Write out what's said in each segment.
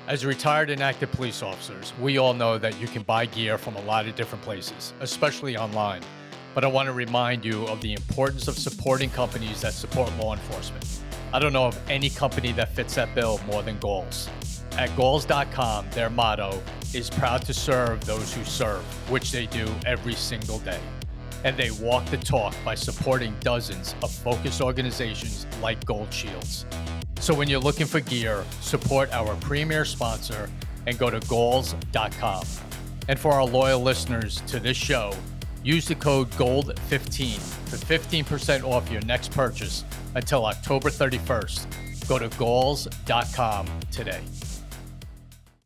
As retired and active police officers, we all know that you can buy gear from a lot of different places, especially online. But I want to remind you of the importance of supporting companies that support law enforcement. I don't know of any company that fits that bill more than Goals. At goals.com, their motto is proud to serve those who serve, which they do every single day. And they walk the talk by supporting dozens of focused organizations like Gold Shields. So when you're looking for gear, support our premier sponsor and go to goals.com. And for our loyal listeners to this show, use the code GOLD15 for 15% off your next purchase until October 31st. Go to goals.com today.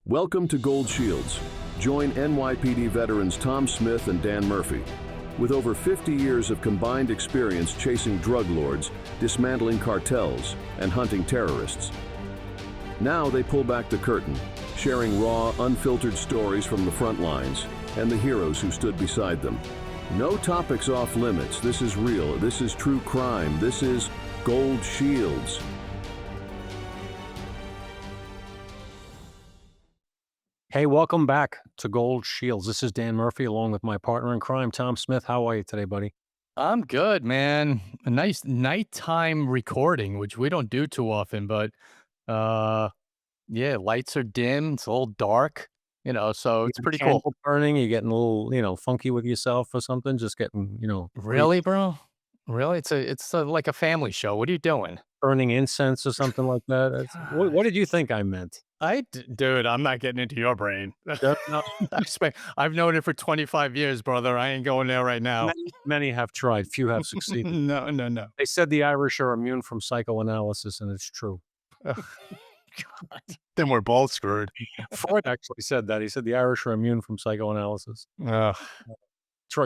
Welcome to Gold Shields. Join NYPD veterans Tom Smith and Dan Murphy. With over 50 years of combined experience chasing drug lords, dismantling cartels, and hunting terrorists. Now they pull back the curtain, sharing raw, unfiltered stories from the front lines and the heroes who stood beside them. No topics off limits. This is real. This is true crime. This is Gold Shields. Hey, welcome back to Gold Shields. This is Dan Murphy along with my partner in crime, Tom Smith. How are you today, buddy? I'm good, man. A nice nighttime recording, which we don't do too often, but yeah, lights are dim. It's a little dark, so You it's got a pretty cool. candle burning, you getting a little, funky with yourself or something, just getting, Really, bro? Really? It's like a family show. What are you doing? burning incense or something like that. What God. did you think I meant? Dude, I'm not getting into your brain. No, I've known it for 25 years, brother. I ain't going there right now. many have tried, few have succeeded. No, no, no. They said the Irish are immune from psychoanalysis, and it's true. God. Then we're both screwed. Freud actually said that. He said the Irish are immune from psychoanalysis. Ugh.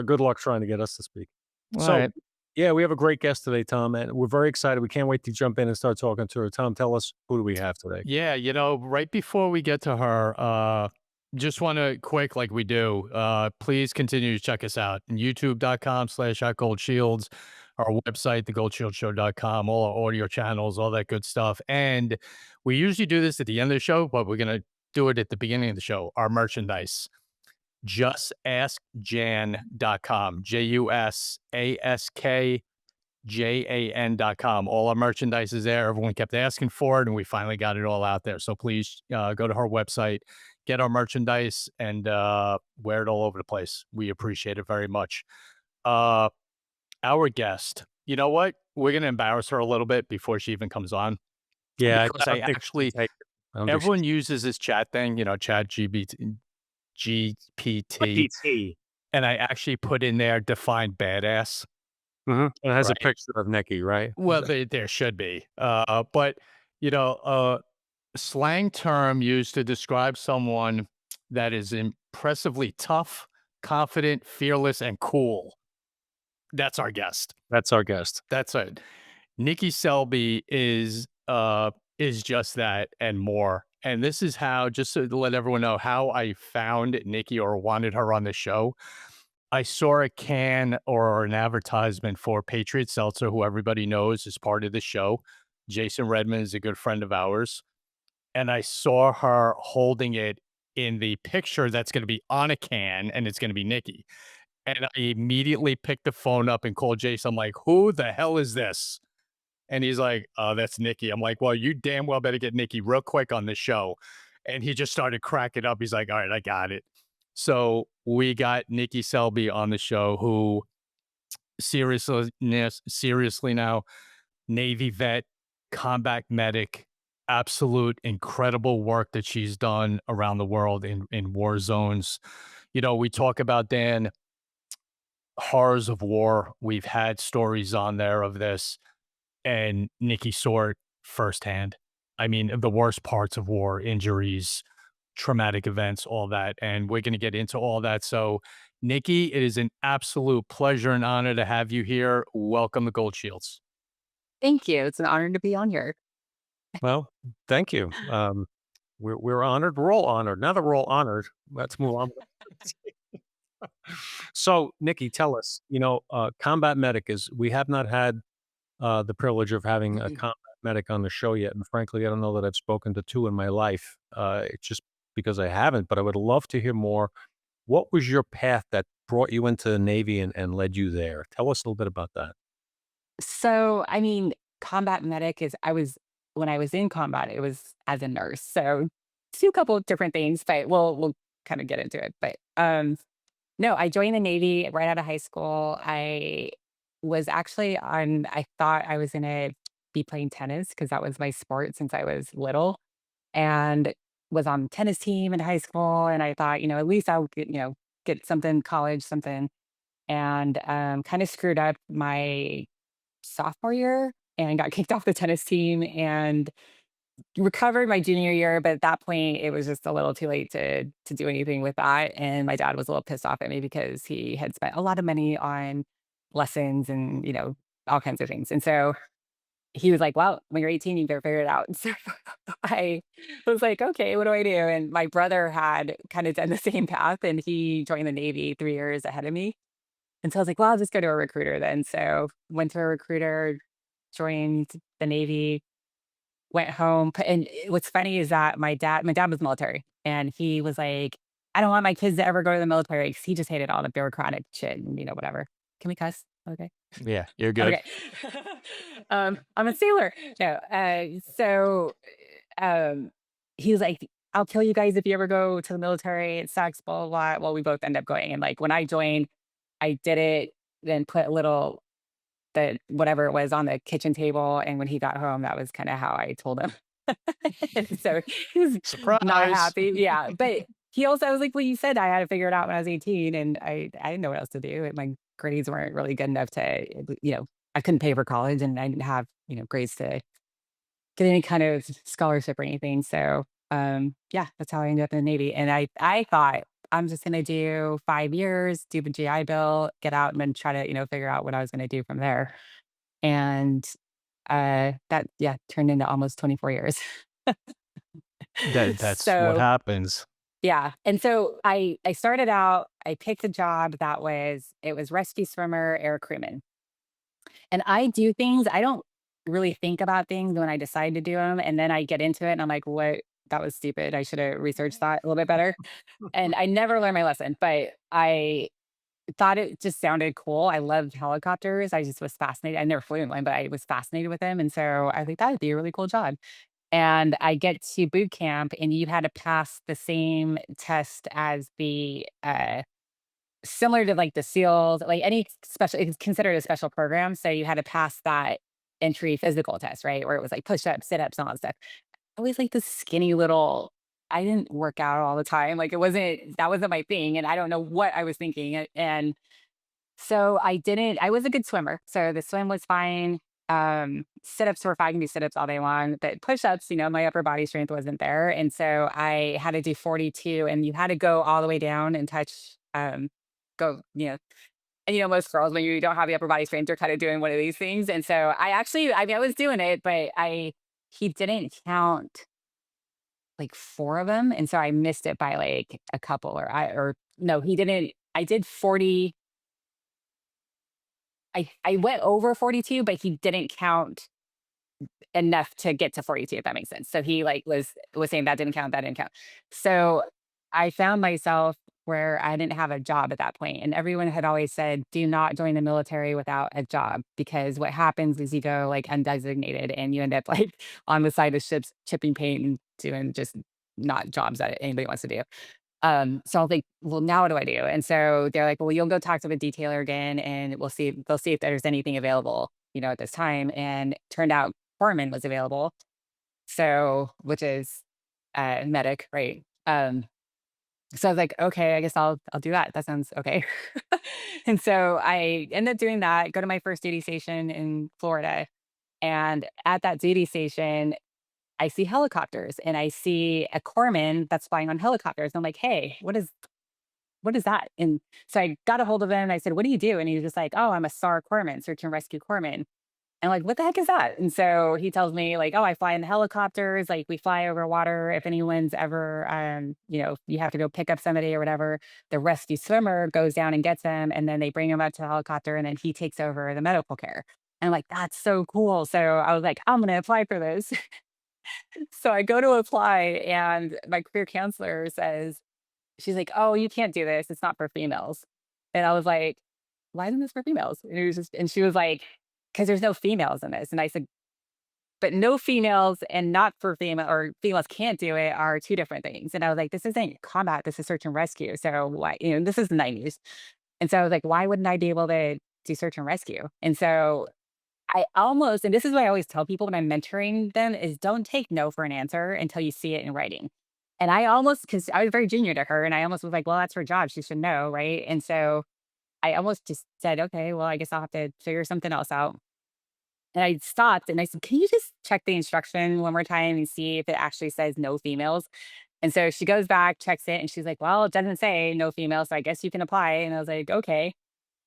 Good luck trying to get us to speak. All So, right. yeah, we have a great guest today, Tom, and we're very excited. We can't wait to jump in and start talking to her. Tom, tell us, who do we have today? Yeah, right before we get to her, just want to quick, like we do, please continue to check us out. YouTube.com/goldshields, our website, thegoldshieldsshow.com, all our audio channels, all that good stuff. And we usually do this at the end of the show, but we're going to do it at the beginning of the show, our merchandise. JustAskJan.com, JUSASKJAN.com. All our merchandise is there. Everyone kept asking for it, and we finally got it all out there. So please go to her website, get our merchandise, and wear it all over the place. We appreciate it very much. Our guest, you know what? We're going to embarrass her a little bit before she even comes on. Yeah, Because I don't think she can take it. I don't think everyone uses this chat thing, chat GPT. PT. And I actually put in there define badass. It has a Right. picture of Nikki, right? Well, there should be. But, slang term used to describe someone that is impressively tough, confident, fearless, and cool. That's our guest. That's our guest. That's it. Nikki Selby is just that and more. And this is how, just to let everyone know how I found Nikki or wanted her on the show. I saw a can or an advertisement for Patriot Seltzer, who everybody knows is part of the show. Jason Redman is a good friend of ours. And I saw her holding it in the picture that's going to be on a can, and it's going to be Nikki. And I immediately picked the phone up and called Jason. I'm like, who the hell is this? And he's like, oh, that's Nikki. I'm like, well, you damn well better get Nikki real quick on this show. And he just started cracking up. He's like, all right, I got it. So we got Nikki Selby on the show, who seriously now, Navy vet, combat medic, absolute incredible work that she's done around the world in war zones. We talk about, Dan, horrors of war. We've had stories on there of this, and Nikki saw it firsthand. I mean, the worst parts of war, injuries, traumatic events, all that. And we're going to get into all that. So, Nikki, it is an absolute pleasure and honor to have you here. Welcome to Gold Shields. Thank you. It's an honor to be on here. Well, thank you. We're honored. We're all honored. Now that we're all honored, let's move on. So, Nikki, tell us, combat medic we have not had the privilege of having a combat medic on the show yet, and frankly, I don't know that I've spoken to two in my life. It's just because I haven't, but I would love to hear more. What was your path that brought you into the Navy and led you there? Tell us a little bit about that. So, I mean, combat medic is when I was in combat, it was as a nurse. So, two couple of different things, but we'll kind of get into it. But no, I joined the Navy right out of high school. I thought I was gonna be playing tennis because that was my sport since I was little, and was on the tennis team in high school. And I thought, at least I'll get something college, something, and kind of screwed up my sophomore year and got kicked off the tennis team and recovered my junior year. But at that point, it was just a little too late to do anything with that. And my dad was a little pissed off at me because he had spent a lot of money on lessons and all kinds of things. And so he was like, "Well, when you're 18, you better figure it out." So I was like, "Okay, what do I do?" And my brother had kind of done the same path, and he joined the Navy 3 years ahead of me. And so I was like, "Well, I'll just go to a recruiter then." So went to a recruiter, joined the Navy, went home. And what's funny is that my dad was military, and he was like, "I don't want my kids to ever go to the military," 'cause he just hated all the bureaucratic shit and whatever. Can we cuss? Okay. Yeah, you're good. Okay. I'm a sailor. No. Um, he was like, "I'll kill you guys if you ever go to the military. It sucks, blah, blah, blah." Well, we both end up going. And like when I joined, I did it, then put a little the whatever it was on the kitchen table. And when he got home, that was kind of how I told him. And so he was not Surprise. happy. Yeah. But he also I was like, "Well, you said I had to figure it out when I was 18, and I didn't know what else to do. And my grades weren't really good enough to, I couldn't pay for college and I didn't have, grades to get any kind of scholarship or anything." So yeah, that's how I ended up in the Navy. And I thought I'm just gonna do 5 years, do the GI Bill, get out and then try to, figure out what I was gonna do from there. And that yeah, turned into almost 24 years. That's what So happens. yeah. And so I started out, I picked a job that it was rescue swimmer, air crewman. And I do things, I don't really think about things when I decide to do them. And then I get into it and I'm like, what? That was stupid. I should have researched that a little bit better. And I never learned my lesson, but I thought it just sounded cool. I loved helicopters. I just was fascinated. I never flew in one, but I was fascinated with them. And so I think that would be a really cool job. And I get to boot camp, and you had to pass the same test as the similar to like the SEALs, like any special, it's considered a special program. So you had to pass that entry physical test, right? Where it was like push ups, sit ups, and all that stuff. I was like this skinny little, I didn't work out all the time. Like that wasn't my thing. And I don't know what I was thinking. And so I was a good swimmer. So the swim was fine. Sit-ups were fine. I can do sit-ups all day long, but push-ups, my upper body strength wasn't there. And so I had to do 42, and you had to go all the way down and touch, go, and most girls, when you don't have the upper body strength, are kind of doing one of these things. And so I was doing it, but he didn't count like four of them. And so I missed it by like a couple, or no, he didn't. I did 40. I went over 42, but he didn't count enough to get to 42, if that makes sense. So he like was saying that didn't count, that didn't count. So I found myself where I didn't have a job at that point. And everyone had always said, do not join the military without a job, because what happens is you go like undesignated and you end up like on the side of ships chipping paint and doing just not jobs that anybody wants to do. So I was like, well, now what do I do? And so they're like, well, you'll go talk to the detailer again, and they'll see if there's anything available, at this time. And turned out Foreman was available. So, which is medic, right? So I was like, okay, I guess I'll do that. That sounds okay. And so I ended up doing that, go to my first duty station in Florida. And at that duty station, I see helicopters and I see a corpsman that's flying on helicopters. I'm like, hey, what is that? And so I got a hold of him and I said, what do you do? And he was just like, oh, I'm a SAR corpsman, search and rescue corpsman. And like, what the heck is that? And so he tells me like, oh, I fly in helicopters. Like we fly over water. If anyone's ever, you have to go pick up somebody or whatever, the rescue swimmer goes down and gets them. And then they bring him up to the helicopter, and then he takes over the medical care. And I'm like, that's so cool. So I was like, I'm going to apply for this. So I go to apply, and my career counselor says, she's like, "Oh, you can't do this. It's not for females." And I was like, "Why isn't this for females?" And it was just, and she was like, "Because there's no females in this." And I said, "But no females and not for female, or females can't do it, are two different things." And I was like, "This isn't combat. This is search and rescue. So why, this is the 90s." And so I was like, "Why wouldn't I be able to do search and rescue?" And so I almost, and this is what I always tell people when I'm mentoring them, is don't take no for an answer until you see it in writing. And I almost, because I was very junior to her, and I almost was like, well, that's her job. She should know. Right. And so I almost just said, okay, well, I guess I'll have to figure something else out. And I stopped and I said, can you just check the instruction one more time and see if it actually says no females? And so she goes back, checks it, and she's like, well, it doesn't say no females. So I guess you can apply. And I was like, okay.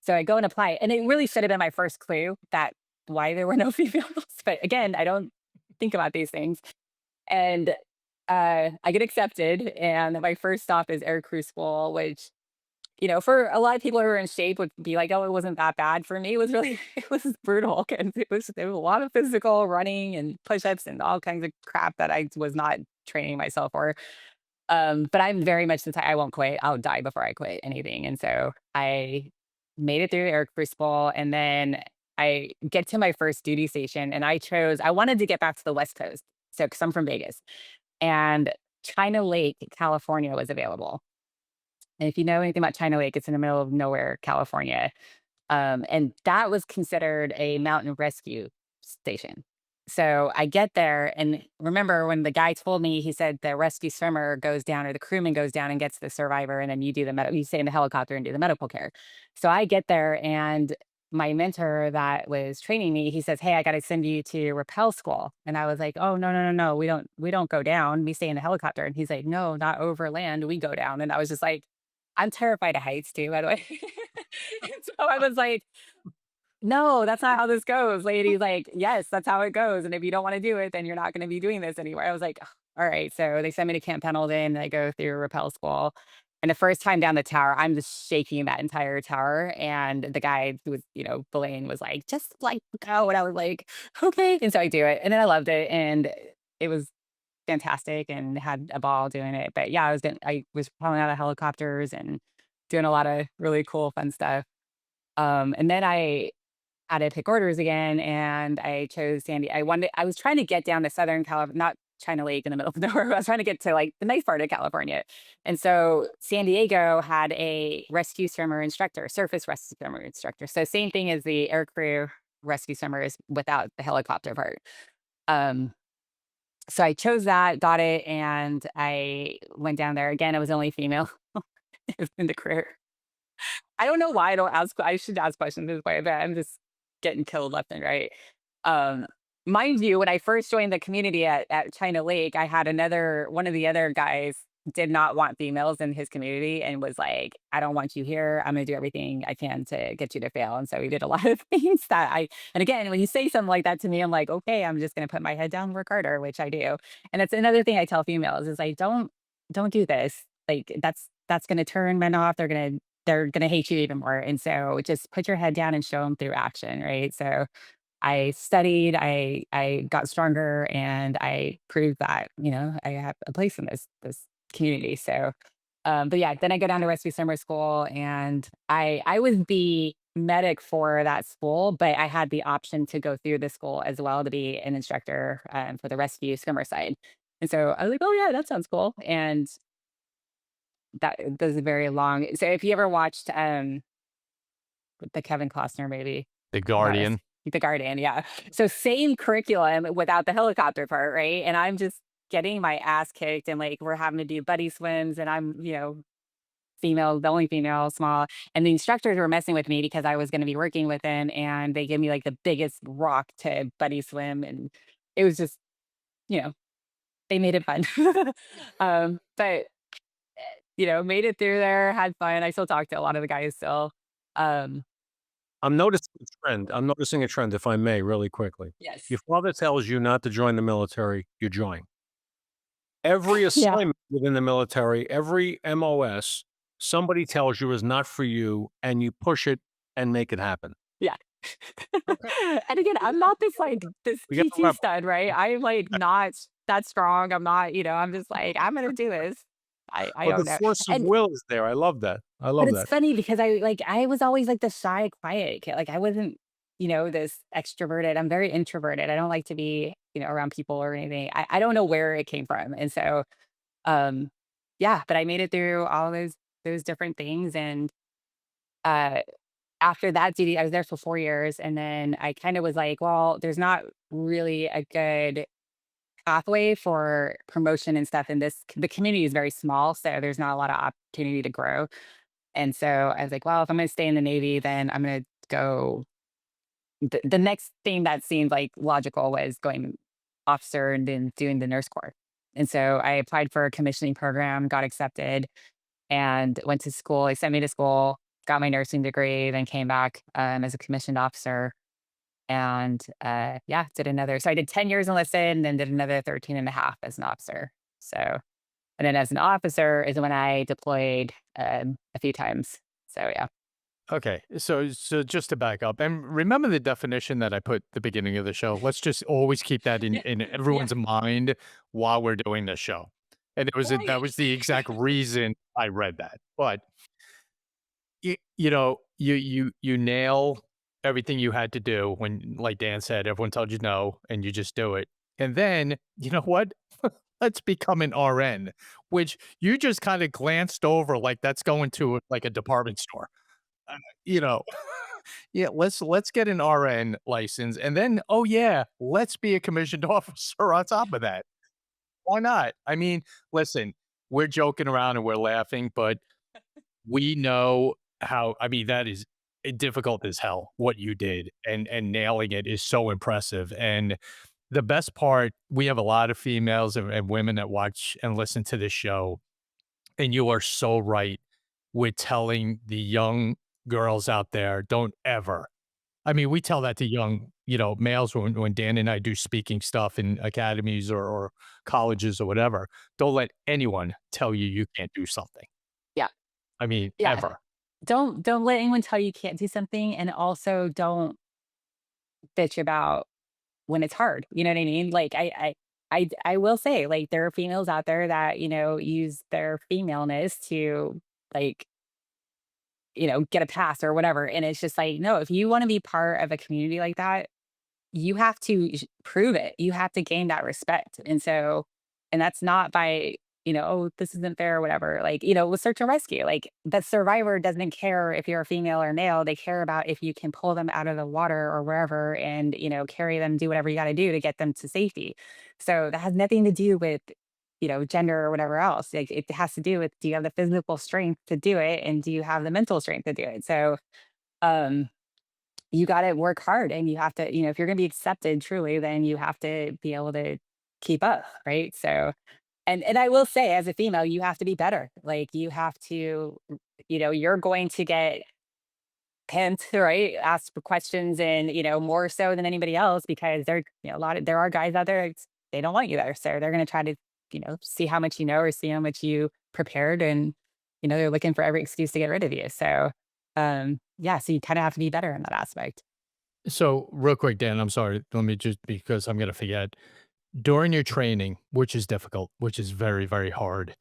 So I go and apply, and it really should have been my first clue that why there were no females. But again, I don't think about these things. And I get accepted, and my first stop is air crew school, which, for a lot of people who are in shape would be like, oh, it wasn't that bad. For me, it was really, it was brutal, and there was a lot of physical running and push-ups and all kinds of crap that I was not training myself for. But I'm very much the type, I won't quit. I'll die before I quit anything. And so I made it through air crucible, and then I get to my first duty station, and I wanted to get back to the West Coast. So, because I'm from Vegas, and China Lake, California was available. And if you know anything about China Lake, it's in the middle of nowhere, California. And that was considered a mountain rescue station. So I get there, and remember when the guy told me, he said the rescue swimmer goes down, or the crewman goes down and gets the survivor, and then you do the you stay in the helicopter and do the medical care. So I get there, and my mentor that was training me, he says, "Hey, I got to send you to rappel school." And I was like, "Oh, no, no, no, no, we don't go down. We stay in the helicopter." And he's like, "No, not over land. We go down." And I was just like, I'm terrified of heights too, by the way. And so I was like, no, that's not how this goes, lady. Like, yes, that's how it goes. And if you don't want to do it, then you're not going to be doing this anymore. I was like, "Ugh, all right." So they send me to Camp Pendleton. I go through rappel school. And the first time down the tower, I'm just shaking that entire tower. And the guy who was, belaying was like, just like go. And I was like, okay. And so I do it. And then I loved it. And it was fantastic, and had a ball doing it. But yeah, I was falling out of helicopters and doing a lot of really cool, fun stuff. And then I had to pick orders again, and I chose Sandy. I was trying to get down to Southern California, not China Lake in the middle of nowhere. I was trying to get to like the nice part of California. And so San Diego had a rescue swimmer instructor, surface rescue swimmer instructor. So same thing as the air crew rescue swimmers without the helicopter part. Um, so I chose that, got it, and I went down there. Again, I was the only female in the career. I don't know why I don't ask. I should ask questions this way, but I'm just getting killed left and right. Um, Mind you, when I first joined the community at China Lake, I had one of the other guys did not want females in his community, and was like, I don't want you here. I'm going to do everything I can to get you to fail. And so he did a lot of things and again, when you say something like that to me, I'm like, okay, I'm just going to put my head down and work harder, which I do. And it's another thing I tell females is like, don't do this. Like that's going to turn men off. They're gonna hate you even more. And so just put your head down and show them through action, right? So I studied, I got stronger, and I proved that, I have a place in this community. So but yeah, then I go down to rescue summer school, and I was the medic for that school, but I had the option to go through the school as well to be an instructor for the rescue swimmer side. And so I was like, oh yeah, that sounds cool. And that does a very long. So if you ever watched the Kevin Costner movie The about Guardian. The Guardian, yeah. So same curriculum without the helicopter part, right? And I'm just getting my ass kicked, and like we're having to do buddy swims, and I'm, female, the only female, small. And the instructors were messing with me because I was going to be working with them, and they gave me like the biggest rock to buddy swim, and it was just, you know, they made it fun. But made it through there, had fun. I still talk to a lot of the guys still. Um, I'm noticing a trend. I'm noticing a trend, if I may, really quickly. yes. Your father tells you not to join the military, you join. Every Yeah. assignment within the military, every MOS, somebody tells you is not for you, and you push it and make it happen. Yeah. Okay. And again, I'm not this like this We got a PT rebel. stud, right? I'm like not that strong. I'm not, I'm just like, I'm gonna do this. I But don't the know. force of And will is there. I love that. I but love it's that. funny because I was always like the shy, quiet kid. Like I wasn't, this extroverted. I'm very introverted. I don't like to be, around people or anything. I don't know where it came from. And so um yeah, but I made it through all those different things. And uh after that duty, I was there for 4 years. And then I kind of was like, well, there's not really a good pathway for promotion and stuff in the community is very small, so there's not a lot of opportunity to grow. And so I was like, well, if I'm going to stay in the Navy, then I'm going to go. The next thing that seemed like logical was going officer and then doing the nurse corps. And so I applied for a commissioning program, got accepted, and went to school. They sent me to school, got my nursing degree, then came back as a commissioned officer. And yeah, did another. So I did 10 years enlisted and then did another 13 and a half as an officer. So, and then as an officer is when I deployed a few times. So yeah. Okay, so just to back up, and remember the definition that I put at the beginning of the show. Let's just always keep that in Yeah. in Yeah. everyone's mind while we're doing this show. And that Right. was the exact reason I read that. But you nail everything you had to do when, like Dan said, everyone told you no, and you just do it. And then you know what? Let's become an RN, which you just kind of glanced over like that's going to like a department store. Uh, you know, yeah, let's get an RN license and then, oh yeah, let's be a commissioned officer on top of that. Why not? I mean, listen, we're joking around and we're laughing, but we know how, I mean, that is difficult as hell what you did, and nailing it is so impressive. And the best part, we have a lot of females and women that watch and listen to this show, and you are so right with telling the young girls out there, don't ever, I mean, we tell that to young, males when Dan and I do speaking stuff in academies or colleges or whatever. Don't let anyone tell you you can't do something. Yeah. I mean, Yeah. ever. Don't let anyone tell you can't do something. And also don't bitch about when it's hard. You know what I mean? Like I will say, like, there are females out there that, use their femaleness to like get a pass or whatever. And it's just like, no, if you want to be part of a community like that, you have to prove it. You have to gain that respect. And so, and that's not by, oh, this isn't fair or whatever. Like, with search and rescue, like the survivor doesn't care if you're a female or male. They care about if you can pull them out of the water or wherever and, carry them, do whatever you got to do to get them to safety. So that has nothing to do with, gender or whatever else. Like it has to do with, do you have the physical strength to do it? And do you have the mental strength to do it? So, um, you gotta work hard and you have to, if you're gonna be accepted truly, then you have to be able to keep up, right? So, and I will say as a female, you have to be better. Like you have to, you're going to get pimped, right? Asked for questions and, more so than anybody else because there are guys out there, they don't want you there. So they're gonna try to, see how much you know or see how much you prepared and, they're looking for every excuse to get rid of you. So yeah, so you kind of have to be better in that aspect. So, real quick, Dan, I'm sorry. Let me just, because I'm going to forget. During your training, which is difficult, which is very, very hard,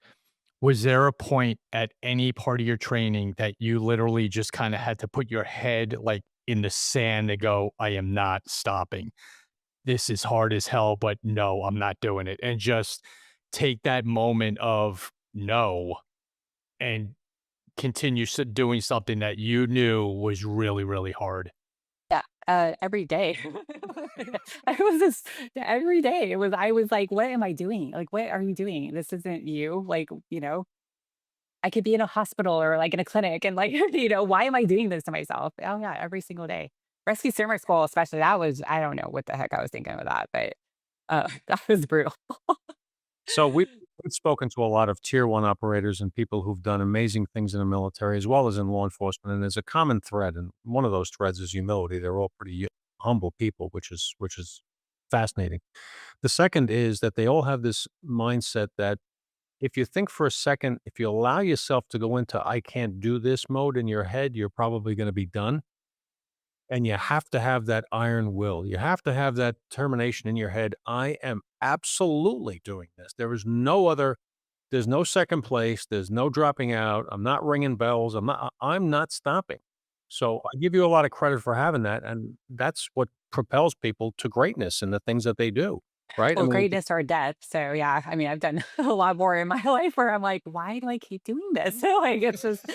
was there a point at any part of your training that you literally just kind of had to put your head like in the sand and go, I am not stopping? This is hard as hell, but no, I'm not doing it. And just take that moment of no and continue doing something that you knew was really, really hard. Yeah, every day. I was just every day. I was like, "What am I doing? Like, what are you doing? This isn't you." Like, I could be in a hospital or like in a clinic and like, why am I doing this to myself? Oh yeah, every single day. Rescue swimmer school, especially that was I don't know what the heck I was thinking with that, but that was brutal. So we've spoken to a lot of tier one operators and people who've done amazing things in the military as well as in law enforcement. And there's a common thread. And one of those threads is humility. They're all pretty humble people, which is fascinating. The second is that they all have this mindset that if you think for a second, if you allow yourself to go into I can't do this mode in your head, you're probably going to be done. and you have to have that iron will. You have to have that determination in your head. I am absolutely doing this. There's no second place. There's no dropping out. I'm not ringing bells. I'm not stopping. So I give you a lot of credit for having that. And that's what propels people to greatness in the things that they do. Right. I Well, mean, greatness or death. So yeah, I mean, I've done a lot more in my life where I'm like, why do I keep doing this? Like it's just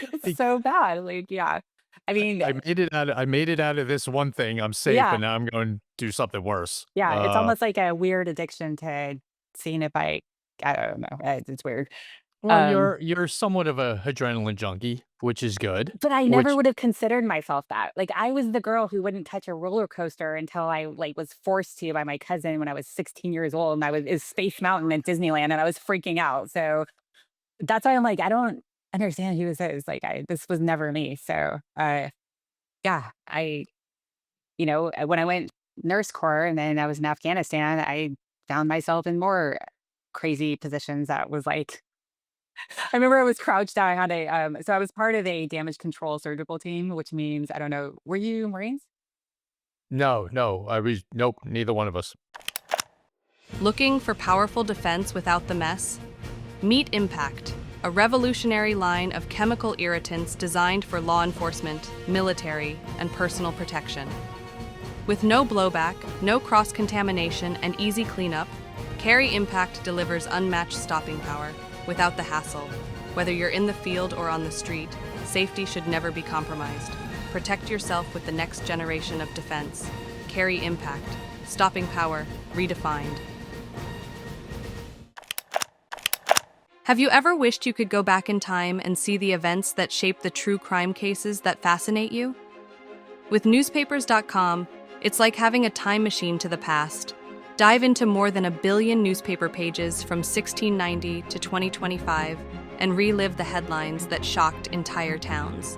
it's I so bad. Like, yeah. I mean, I made it out of this one thing, I'm safe, but yeah, now I'm going to do something worse. yeah. It's almost like a weird addiction to seeing if I don't know. It's weird. Well, Um, you're somewhat of a adrenaline junkie, which is good, but I never which would have considered myself that. Like I was the girl who wouldn't touch a roller coaster until I like was forced to by my cousin when I was 16 years old and I was is Space Mountain at Disneyland and I was freaking out. So that's why I'm like, I don't understand who this is. Like, this was never me. So, yeah, when I went nurse corps and then I was in Afghanistan, I found myself in more crazy positions that was like, I remember I was crouched down. I had so I was part of a damage control surgical team, which means, I don't know, were you Marines? no, I was nope, neither one of us. Looking for powerful defense without the mess? Meet Impact, a revolutionary line of chemical irritants designed for law enforcement, military, and personal protection. With no blowback, no cross-contamination, and easy cleanup, Carry Impact delivers unmatched stopping power without the hassle. Whether you're in the field or on the street, safety should never be compromised. Protect yourself with the next generation of defense. Carry Impact, stopping power, redefined. Have you ever wished you could go back in time and see the events that shape the true crime cases that fascinate you? With newspapers.com, it's like having a time machine to the past. Dive into more than 1 billion newspaper pages from 1690 to 2025 and relive the headlines that shocked entire towns.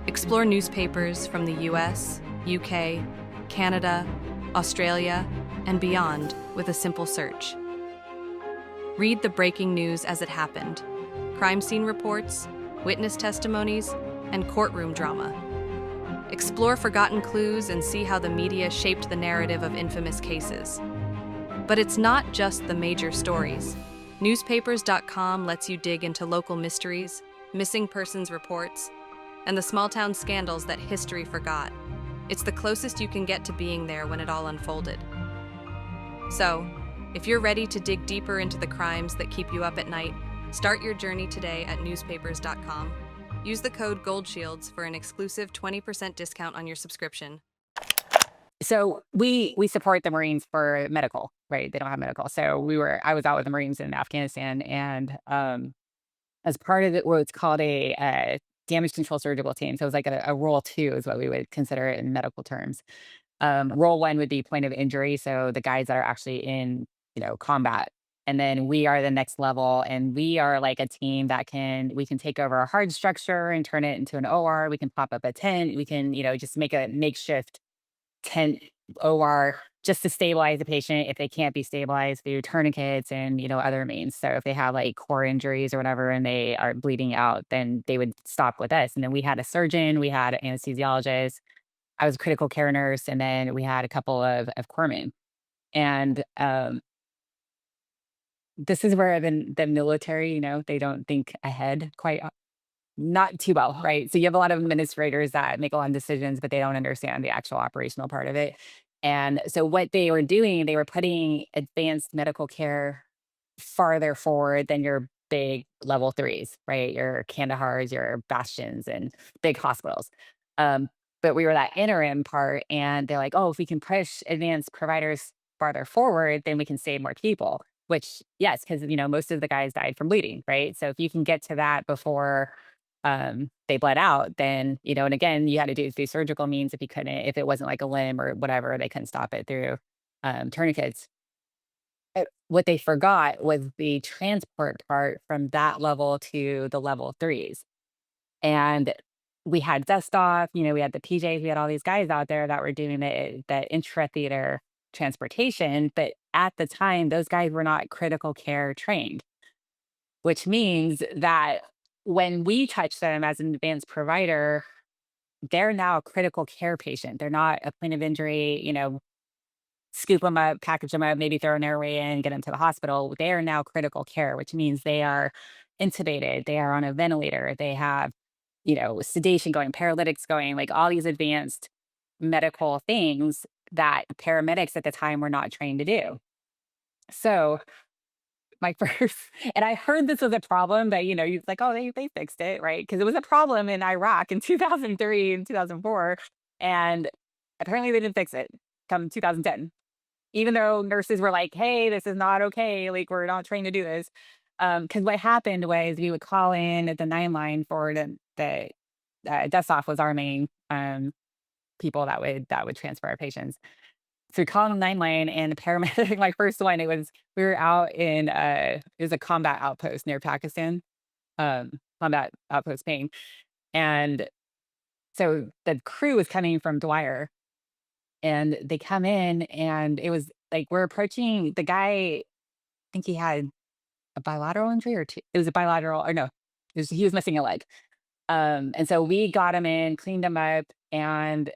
Explore newspapers from the US, UK, Canada, Australia, and beyond with a simple search. Read the breaking news as it happened, crime scene reports, witness testimonies, and courtroom drama. Explore forgotten clues and see how the media shaped the narrative of infamous cases. But it's not just the major stories. Newspapers.com lets you dig into local mysteries, missing persons reports, and the small-town scandals that history forgot. It's the closest you can get to being there when it all unfolded. So, if you're ready to dig deeper into the crimes that keep you up at night, start your journey today at newspapers.com. Use the code GOLDSHIELDS for an exclusive 20% discount on your subscription. So we support the Marines for medical, right? They don't have medical. So I was out with the Marines in Afghanistan and as part of it, what's called a damage control surgical team. So it was like a role 2 is what we would consider it in medical terms. Role 1 would be point of injury. So the guys that are actually in, combat. And then we are the next level. And we are like a team that we can take over a hard structure and turn it into an OR. We can pop up a tent. We can, just make a makeshift tent OR just to stabilize the patient if they can't be stabilized through tourniquets and, other means. So if they have like core injuries or whatever and they are bleeding out, then they would stop with us. And then we had a surgeon, we had an anesthesiologist, I was a critical care nurse, and then we had a couple of corpsmen. And this is where the military, they don't think ahead quite not too well, right? So you have a lot of administrators that make a lot of decisions, but they don't understand the actual operational part of it. And so what they were doing, they were putting advanced medical care farther forward than your big level 3s, right? Your Kandahars, your Bastions, and big hospitals. Um, but we were that interim part, and they're like, oh, if we can push advanced providers farther forward, then we can save more people. Which, yes, because most of the guys died from bleeding, right? So if you can get to that before they bled out, then, and again, you had to do through surgical means if it wasn't like a limb or whatever, they couldn't stop it through tourniquets. What they forgot was the transport part from that level to the level 3s. And we had dust off, we had the PJs, we had all these guys out there that were doing the intra-theater transportation. But at the time, those guys were not critical care trained, which means that when we touch them as an advanced provider, they're now a critical care patient. They're not a point of injury, scoop them up, package them up, maybe throw an airway in, get them to the hospital. They are now critical care, which means they are intubated, they are on a ventilator, they have, sedation going, paralytics going, like all these advanced medical things that paramedics at the time were not trained to do. So my first, and I heard this was a problem, but you like, oh, they fixed it, right? Because it was a problem in Iraq in 2003 and 2004, and apparently they didn't fix it come 2010. Even though nurses were like, "Hey, this is not okay. Like, we're not trained to do this." Because what happened was we would call in at the 9 line for the desk off was our main people that would transfer our patients. So we called the 9 line and the paramedic, my first one, we were out in it was a combat outpost near Pakistan, combat outpost Maine. And so the crew was coming from Dwyer and they come in and it was like we're approaching the guy, I think he had a bilateral injury or two. It was a bilateral or no, he was missing a leg. And so we got him in, cleaned him up, and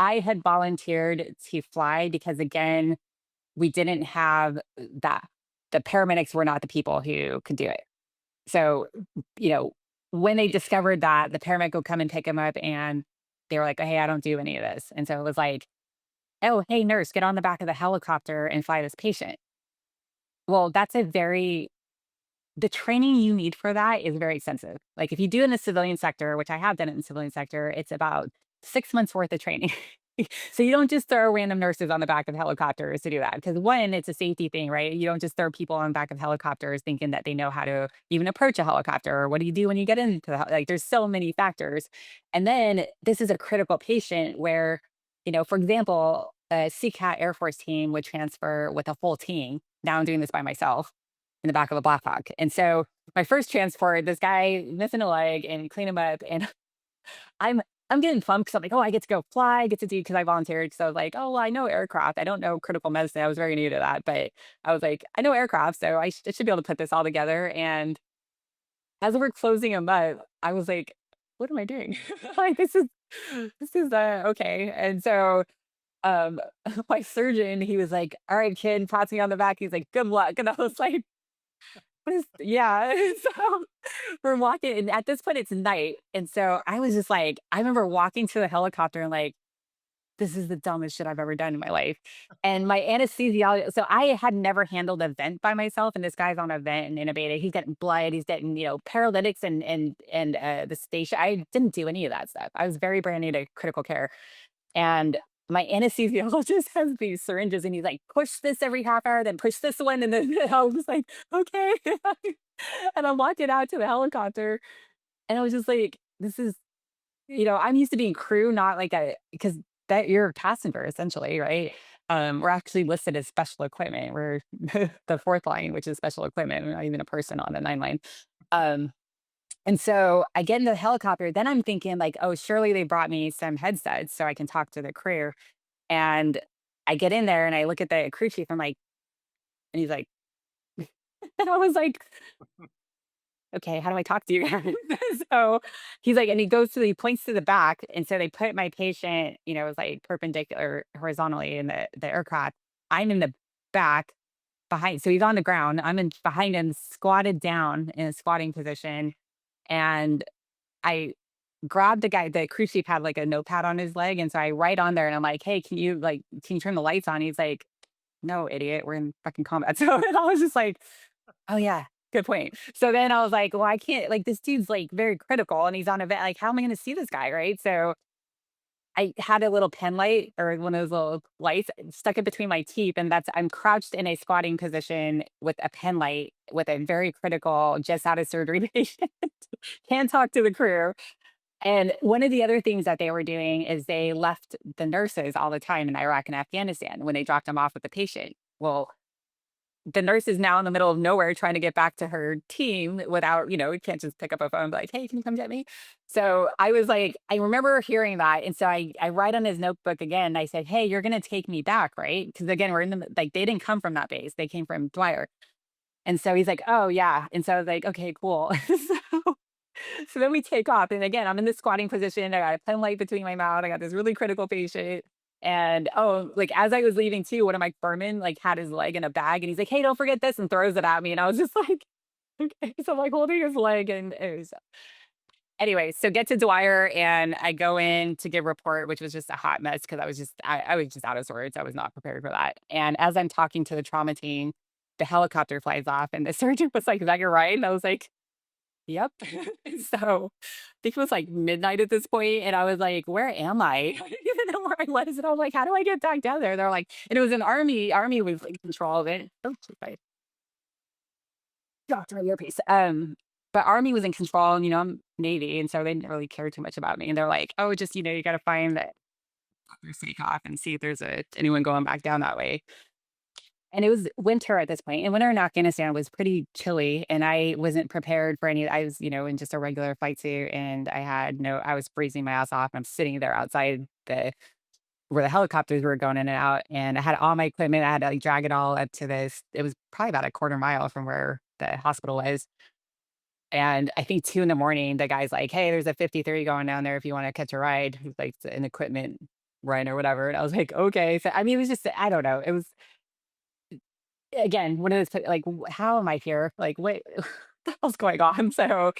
I had volunteered to fly because again, we didn't have that the paramedics were not the people who could do it. So, you know, when they discovered that, the paramedic would come and pick him up and they were like, "Hey, I don't do any of this." And so it was like, "Oh, hey, nurse, get on the back of the helicopter and fly this patient." Well, that's a very the training you need for that is very extensive. Like if you do it in the civilian sector, which I have done it in the civilian sector, it's about 6 months worth of training. So you don't just throw random nurses on the back of helicopters to do that. Because one, it's a safety thing, right? You don't just throw people on the back of helicopters thinking that they know how to even approach a helicopter. Or what do you do when you get into like there's so many factors. And then this is a critical patient where, for example, a CCAT Air Force team would transfer with a full team. Now I'm doing this by myself in the back of a Black Hawk. And so my first transport, this guy missing a leg and clean him up. And I'm I'm getting pumped because I'm like, oh, I get to go fly, I get to do because I volunteered. So I was like, oh, well, I know aircraft. I don't know critical medicine. I was very new to that, but I was like, I know aircraft, so I should be able to put this all together. And as we're closing them up, I was like, what am I doing? Like this is okay. And so um my surgeon, he was like, all right, kid, pats me on the back. He's like, good luck. And I was like, what is yeah. So we're walking, and at this point, it's night, and so I was just like I remember walking to the helicopter and like, "This is the dumbest shit I've ever done in my life." And my anesthesiologist so I had never handled a vent by myself, and this guy's on a vent and intubated. He's getting blood, he's getting, paralytics and the station. I didn't do any of that stuff. I was very brand new to critical care. And my anesthesiologist has these syringes and he's like, push this every half hour, then push this one. And then I was like, okay. And I'm walking out to the helicopter and I was just like, this is, I'm used to being crew, not like because that you're a passenger essentially, right? We're actually listed as special equipment. We're the fourth line, which is special equipment. We're not even a person on the 9 line. Um, and so I get into the helicopter, then I'm thinking like, oh, surely they brought me some headsets so I can talk to the crew. And I get in there and I look at the crew chief, I'm like, and he's like, and I was like, okay, how do I talk to you guys? So he's like, and he points to the back. And so they put my patient, it was like perpendicular horizontally in the aircraft. I'm in the back behind. So he's on the ground. I'm in behind him, squatted down in a squatting position. And I grabbed the crew chief had like a notepad on his leg. And so I write on there and I'm like, hey, can you turn the lights on? He's like, no, idiot, we're in fucking combat. So and I was just like, oh yeah, good point. So then I was like, well, I can't like this dude's like very critical and he's on a vet. Like, how am I gonna see this guy? Right. So I had a little pen light or one of those little lights stuck in between my teeth. And I'm crouched in a squatting position with a pen light with a very critical, just out of surgery patient. Can't talk to the crew. And one of the other things that they were doing is they left the nurses all the time in Iraq and Afghanistan when they dropped them off with the patient. Well, the nurse is now in the middle of nowhere trying to get back to her team without, you can't just pick up a phone and be like, hey, can you come get me? So I was like, I remember hearing that. And so I write on his notebook again. I said, hey, you're going to take me back, right? Because again, we're in like, they didn't come from that base. They came from Dwyer. And so he's like, oh, yeah. And so I was like, okay, cool. So So then we take off. And again, I'm in this squatting position. I got a pen light between my mouth. I got this really critical patient. And oh, like as I was leaving too, one of my firemen like had his leg in a bag and he's like, "Hey, don't forget this," and throws it at me. And I was just like, okay. So I'm like holding his leg and it was anyway, so get to Dwyer and I go in to give report, which was just a hot mess because I was just out of sorts. I was not prepared for that. And as I'm talking to the trauma team, the helicopter flies off and the surgeon was like, "Is that your ride?" And I was like, "Yep." So I think it was like midnight at this point, and I was like, "Where am I?" I didn't even know where I was. And I was like, "How do I get back down there?" They're like, and it was an army. Army was in control of it. Oh, sorry. Dropped my earpiece. But Army was in control, and, I'm Navy, and so they didn't really care too much about me, and they're like, "Oh, just, you gotta find that there's takeoff and see if there's anyone going back down that way." And it was winter at this point, and winter in Afghanistan was pretty chilly, and I wasn't prepared for I was, in just a regular flight suit, and I was freezing my ass off, and I'm sitting there outside where the helicopters were going in and out, and I had all my equipment, I had to, like, drag it all up to this it was probably about a quarter mile from where the hospital was. And I think 2 in the morning, the guy's like, "Hey, there's a 53 going down there if you wanna catch a ride." He's like, it's an equipment run or whatever, and I was like, "Okay." So, I mean, it was just I don't know. It was, again, one of those like, how am I here? Like, what the hell's going on? So,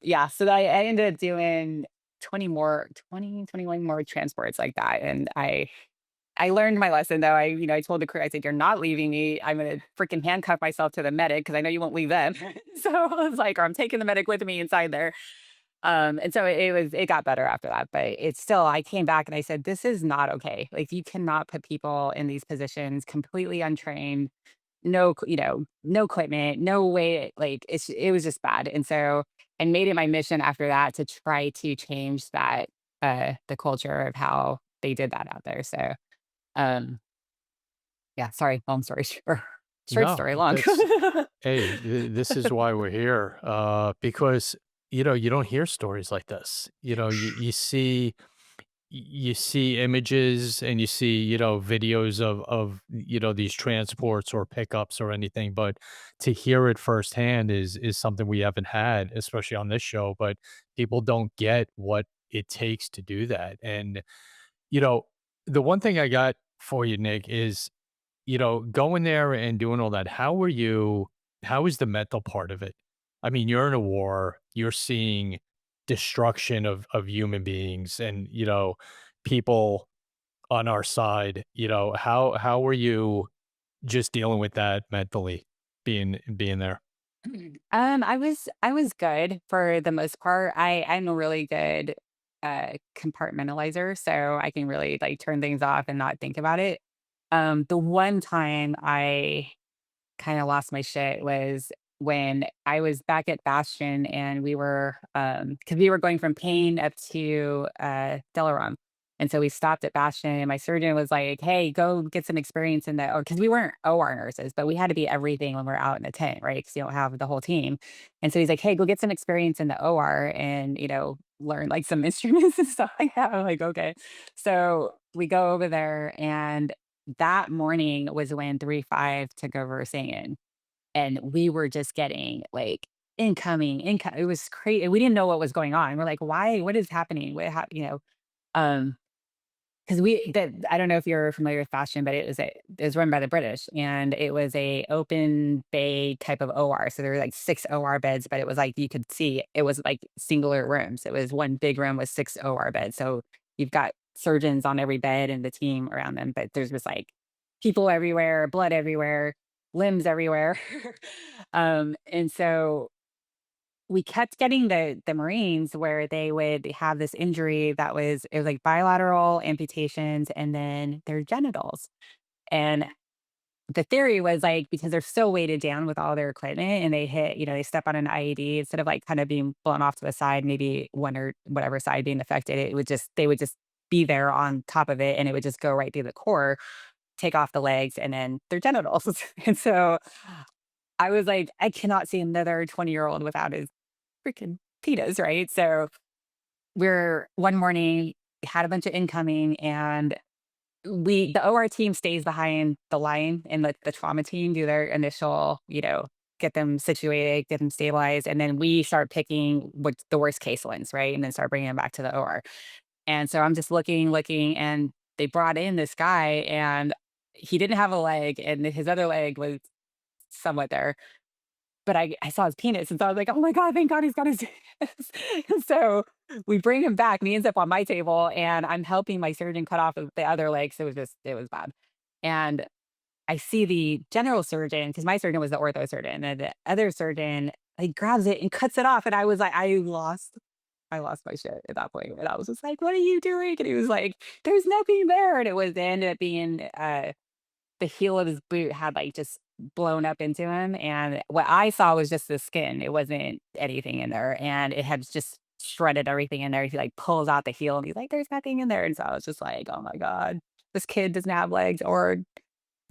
yeah, so I ended up doing 21 more transports like that, and I learned my lesson though. I told the crew, I said, "You're not leaving me. I'm gonna freaking handcuff myself to the medic because I know you won't leave them." So I was like, or I'm taking the medic with me inside there. And so it got better after that, but it's still, I came back and I said, "This is not okay. Like you cannot put people in these positions completely untrained, no equipment, no way. Like it was just bad." And so I made it my mission after that to try to change the culture of how they did that out there. So um, yeah, sorry, long story short. Short No, story long. that's hey, this is why we're here, because, you don't hear stories like this. You see images and you see, videos of, these transports or pickups or anything, but to hear it firsthand is something we haven't had, especially on this show, but people don't get what it takes to do that. And, you know, the one thing I got for you, Nick, is going there and doing all that, how is the mental part of it? I mean, you're in a war, you're seeing destruction of human beings and, people on our side, how were you just dealing with that mentally being there? I was good for the most part. I'm a really good compartmentalizer, so I can really like turn things off and not think about it. The one time I kind of lost my shit was when I was back at Bastion and because we were going from Payne up to Delaram. And so we stopped at Bastion and my surgeon was like, "Hey, go get some experience in that." Or because we weren't OR nurses, but we had to be everything when we're out in the tent, right? Because you don't have the whole team. And so he's like, "Hey, go get some experience in the OR and, learn like some instruments and stuff like that." I'm like, okay. So we go over there and that morning was when 3-5 took over singing, and we were just getting, like, income it was crazy. We didn't know what was going on. We're like, "Why? What is happening?" Um, because I don't know if you're familiar with Fashion, but it was run by the British, and it was a open bay type of OR. So there were, like, 6 OR beds, but it was like you could see it was, like, singular rooms. It was one big room with 6 OR beds. So you've got surgeons on every bed and the team around them, but there's just, like, people everywhere, blood everywhere, limbs everywhere. And so we kept getting the Marines where they would have this injury it was like bilateral amputations and then their genitals. And the theory was like because they're so weighted down with all their equipment and they step on an IED instead of like kind of being blown off to the side, maybe one or whatever side being affected, they would just be there on top of it and it would just go right through the core, take off the legs and then their genitals. And so I was like, I cannot see another 20-year-old without his freaking pitas, right? So we're one morning had a bunch of incoming and the OR team stays behind the line and let the trauma team do their initial, get them situated, get them stabilized, and then we start picking what's the worst case ones, right? And then start bringing them back to the OR. And so I'm just looking, and they brought in this guy, and he didn't have a leg, and his other leg was somewhat there. But I saw his penis, and so I was like, "Oh my god, thank God he's got his penis." And so we bring him back, and he ends up on my table, and I'm helping my surgeon cut off the other leg, so it was bad. And I see the general surgeon, because my surgeon was the ortho surgeon, and the other surgeon, like, grabs it and cuts it off, and I was like, I lost my shit at that point, and I was just like, "What are you doing?" And he was like, "There's nothing there," and it ended up being, the heel of his boot had, like, just blown up into him, and what I saw was just the skin, it wasn't anything in there, and it had just shredded everything in there. He, like, pulls out the heel, and he's like, "There's nothing in there," and so I was just like, "Oh my god, this kid doesn't have legs or a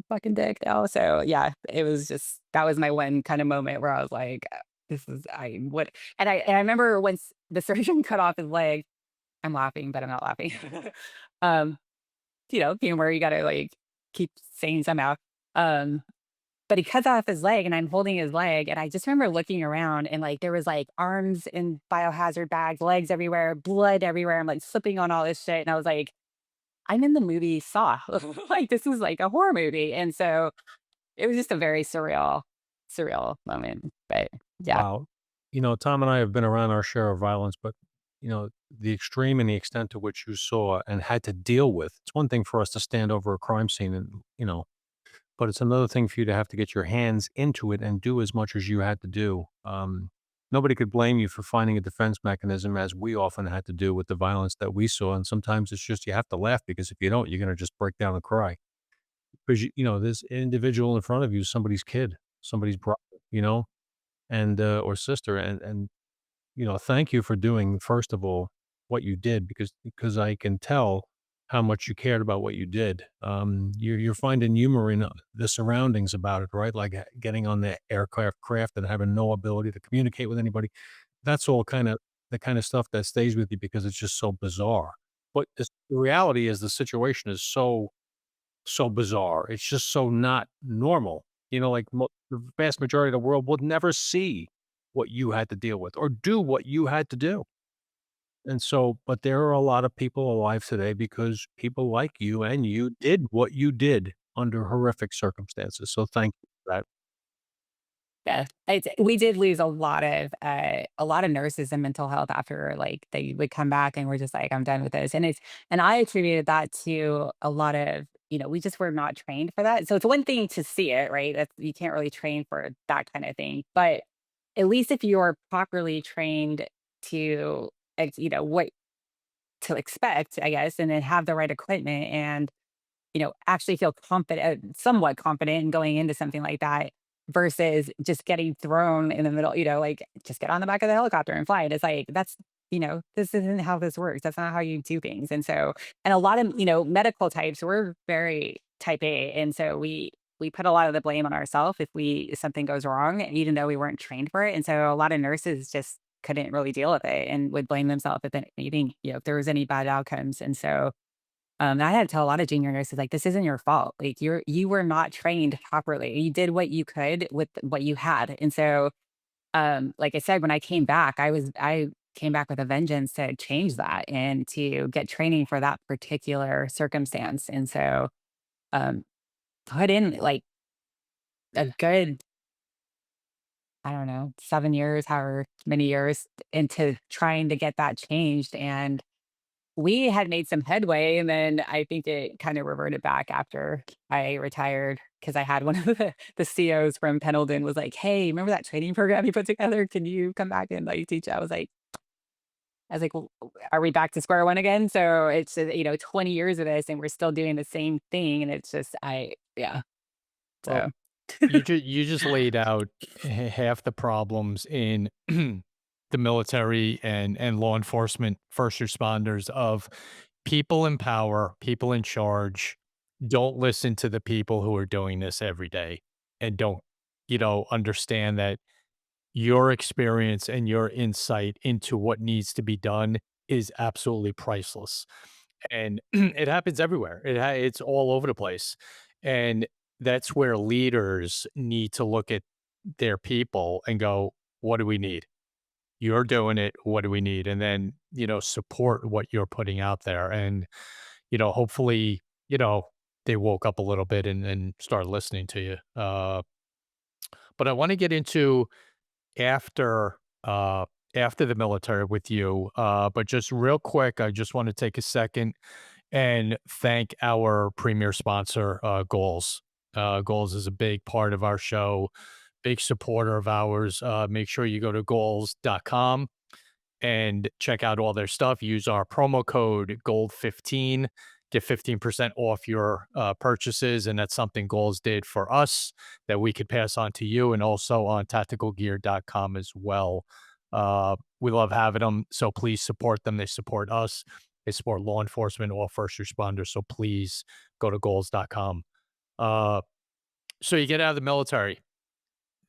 fucking dick now." So, yeah, it was just that was my one kinda moment where I was like, "This is I what." And I remember once the surgeon cut off his leg, I'm laughing, but I'm not laughing. Um, humor, you gotta, like, keep saying somehow. Um but he cuts off his leg, and I'm holding his leg, and I just remember looking around, and, like, there was, like, arms in biohazard bags, legs everywhere, blood everywhere. I'm, like, slipping on all this shit, and I was like, "I'm in the movie Saw." Like, this was like a horror movie, and so it was just a very surreal moment, but yeah. Wow. Tom and I have been around our share of violence, but, the extreme and the extent to which you saw and had to deal with, it's one thing for us to stand over a crime scene and, but it's another thing for you to have to get your hands into it and do as much as you had to do. Nobody could blame you for finding a defense mechanism as we often had to do with the violence that we saw. And sometimes it's just you have to laugh because if you don't, you're going to just break down and cry because, this individual in front of you is somebody's kid, somebody's brother, and, or sister. And, thank you for doing, first of all, what you did because I can tell how much you cared about what you did. You're finding humor in the surroundings about it, right? Like getting on the aircraft craft and having no ability to communicate with anybody. That's all the kind of stuff that stays with you because it's just so bizarre. But the reality is the situation is so bizarre. It's just so not normal. Like the vast majority of the world would never see what you had to deal with or do what you had to do. And so, but there are a lot of people alive today because people like you and you did what you did under horrific circumstances. So thank you for that. Yeah, we did lose a lot of nurses in mental health after, like, they would come back and we're just like, "I'm done with this," and I attributed that to a lot of, we just were not trained for that. So it's one thing to see it, right? That's you can't really train for that kind of thing, but at least if you're properly trained to, what to expect, I guess, and then have the right equipment and, actually feel confident, somewhat confident in going into something like that versus just getting thrown in the middle, like, just get on the back of the helicopter and fly. And it's like, this isn't how this works. That's not how you do things. And so, and a lot of, medical types, we're very type A. And so we put a lot of the blame on ourselves if something goes wrong, even though we weren't trained for it. And so a lot of nurses just couldn't really deal with it and would blame themselves if anything, if there was any bad outcomes. And so I had to tell a lot of junior nurses, like, "This isn't your fault. Like, you were not trained properly. You did what you could with what you had." And so, like I said, when I came back with a vengeance to change that and to get training for that particular circumstance. And so, um, put in, like, a good, I don't know, 7 years, however many years into trying to get that changed, and we had made some headway, and then I think it kind of reverted back after I retired because I had one of the COs from Pendleton was like, "Hey, remember that training program you put together? Can you come back and, like, teach?" I was like, "Well, are we back to square one again?" So it's, 20 years of this, and we're still doing the same thing, and it's just yeah, Well, so you just laid out half the problems in the military and law enforcement, first responders of people in power, people in charge don't listen to the people who are doing this every day and don't, understand that your experience and your insight into what needs to be done is absolutely priceless. And it happens everywhere. It's all over the place. And that's where leaders need to look at their people and go, what do we need? You're doing it. What do we need? And then, support what you're putting out there. And, hopefully, they woke up a little bit and start listening to you. But I want to get into after after the military with you. But just real quick, I just want to take a second and thank our premier sponsor, Goals. Goals is a big part of our show, big supporter of ours. Make sure you go to goals.com and check out all their stuff. Use our promo code GOLD15, get 15% off your purchases. And that's something Goals did for us that we could pass on to you, and also on tacticalgear.com as well. We love having them. So please support them. They support us. They support law enforcement, all first responders. So please go to goals.com. So you get out of the military.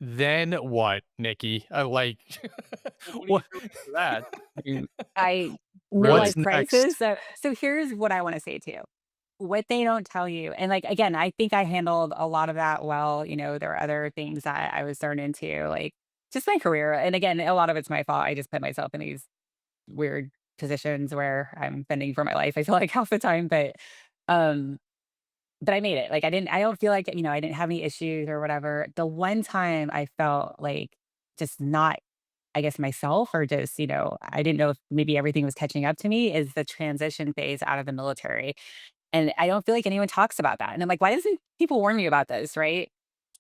Then what, Nikki? I like What do you what do after that? I mean, I really? what's midlife crisis. next? So here's what I want to say to you. What they don't tell you, and like again, I think I handled a lot of that well. There are other things that I was thrown into, like just my career. And again, a lot of it's my fault. I just put myself in these weird positions where I'm bending for my life. I feel like half the time, um, but I made it. Like I don't feel like, I didn't have any issues or whatever. The one time I felt like just not, I guess, myself, or just, I didn't know if maybe everything was catching up to me, is the transition phase out of the military. And I don't feel like anyone talks about that. And I'm like, why doesn't people warn me about this? Right.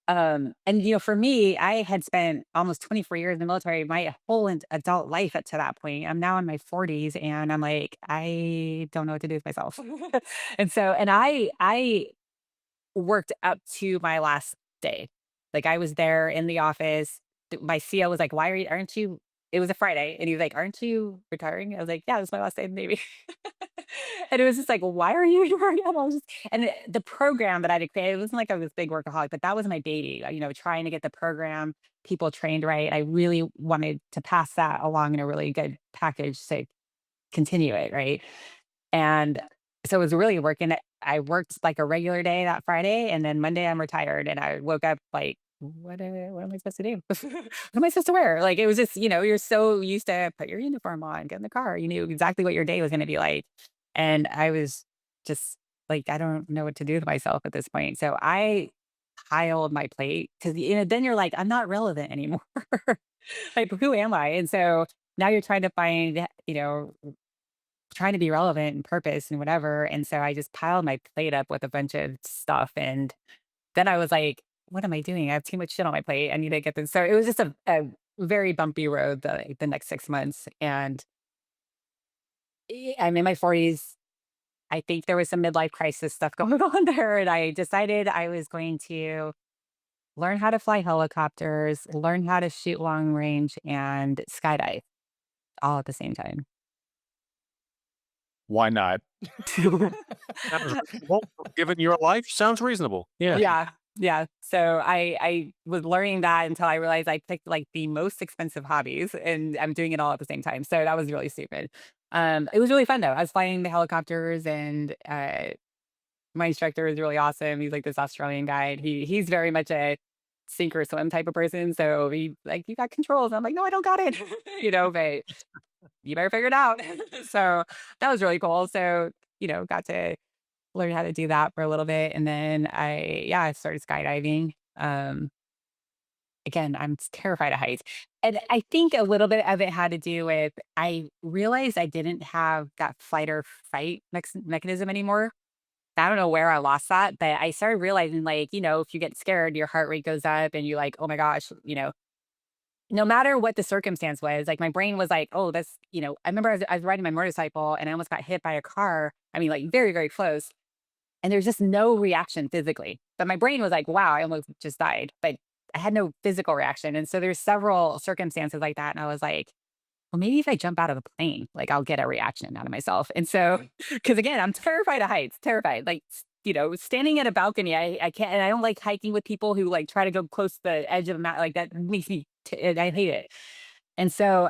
And for me, I had spent almost 24 years in the military, my whole adult life up to that point. I'm now in my 40s, and I'm like, I don't know what to do with myself. And I worked up to my last day. Like, I was there in the office. My CO was like, "Why aren't you?" It was a Friday, and he was like, "Aren't you retiring?" I was like, "Yeah, this is my last day in the Navy." And it was just like, "Why are you here again?" And the program that I had created, it wasn't like I was a big workaholic, but that was my baby. Trying to get the program people trained right. I really wanted to pass that along in a really good package to continue it, right? And so it was really working. I worked like a regular day that Friday, and then Monday I'm retired. And I woke up like, what am I supposed to do? What am I supposed to wear? Like, it was just, you're so used to put your uniform on, get in the car. You knew exactly what your day was going to be like. And I was just like, I don't know what to do with myself at this point. So I piled my plate, because, then you're like, I'm not relevant anymore. Like, who am I? And so now you're trying to find, trying to be relevant and purpose and whatever. And so I just piled my plate up with a bunch of stuff. And then I was like, what am I doing? I have too much shit on my plate. I need to get this. So it was just a very bumpy road the next 6 months. And I'm in my 40s. I think there was some midlife crisis stuff going on there. And I decided I was going to learn how to fly helicopters, learn how to shoot long range, and skydive all at the same time. Why not? sounds reasonable. Given your life, sounds reasonable. Yeah. Yeah, yeah. So I was learning that until I realized I picked like the most expensive hobbies, and I'm doing it all at the same time. So that was really stupid. It was really fun though. I was flying the helicopters, and my instructor is really awesome. He's like this Australian guy. He's very much a sink or swim type of person. So he like, you got controls. I'm like, no, I don't got it. But you better figure it out. So that was really cool. So, got to learn how to do that for a little bit. And then I started skydiving. Again, I'm terrified of heights. And I think a little bit of it had to do with, I realized I didn't have that fight or fight mechanism anymore. I don't know where I lost that, but I started realizing, like, if you get scared, your heart rate goes up and you're like, oh my gosh, no matter what the circumstance was, like, my brain was like, oh, I remember I was riding my motorcycle and I almost got hit by a car. I mean, like, very, very close. And there's just no reaction physically. But my brain was like, wow, I almost just died. But I had no physical reaction. And so there's several circumstances like that. And I was like, well, maybe if I jump out of the plane, like, I'll get a reaction out of myself. And so, because again, I'm terrified of heights, terrified. Like, standing at a balcony, I can't, and I don't like hiking with people who like try to go close to the edge of the mountain. Like, that makes me, I hate it. And so,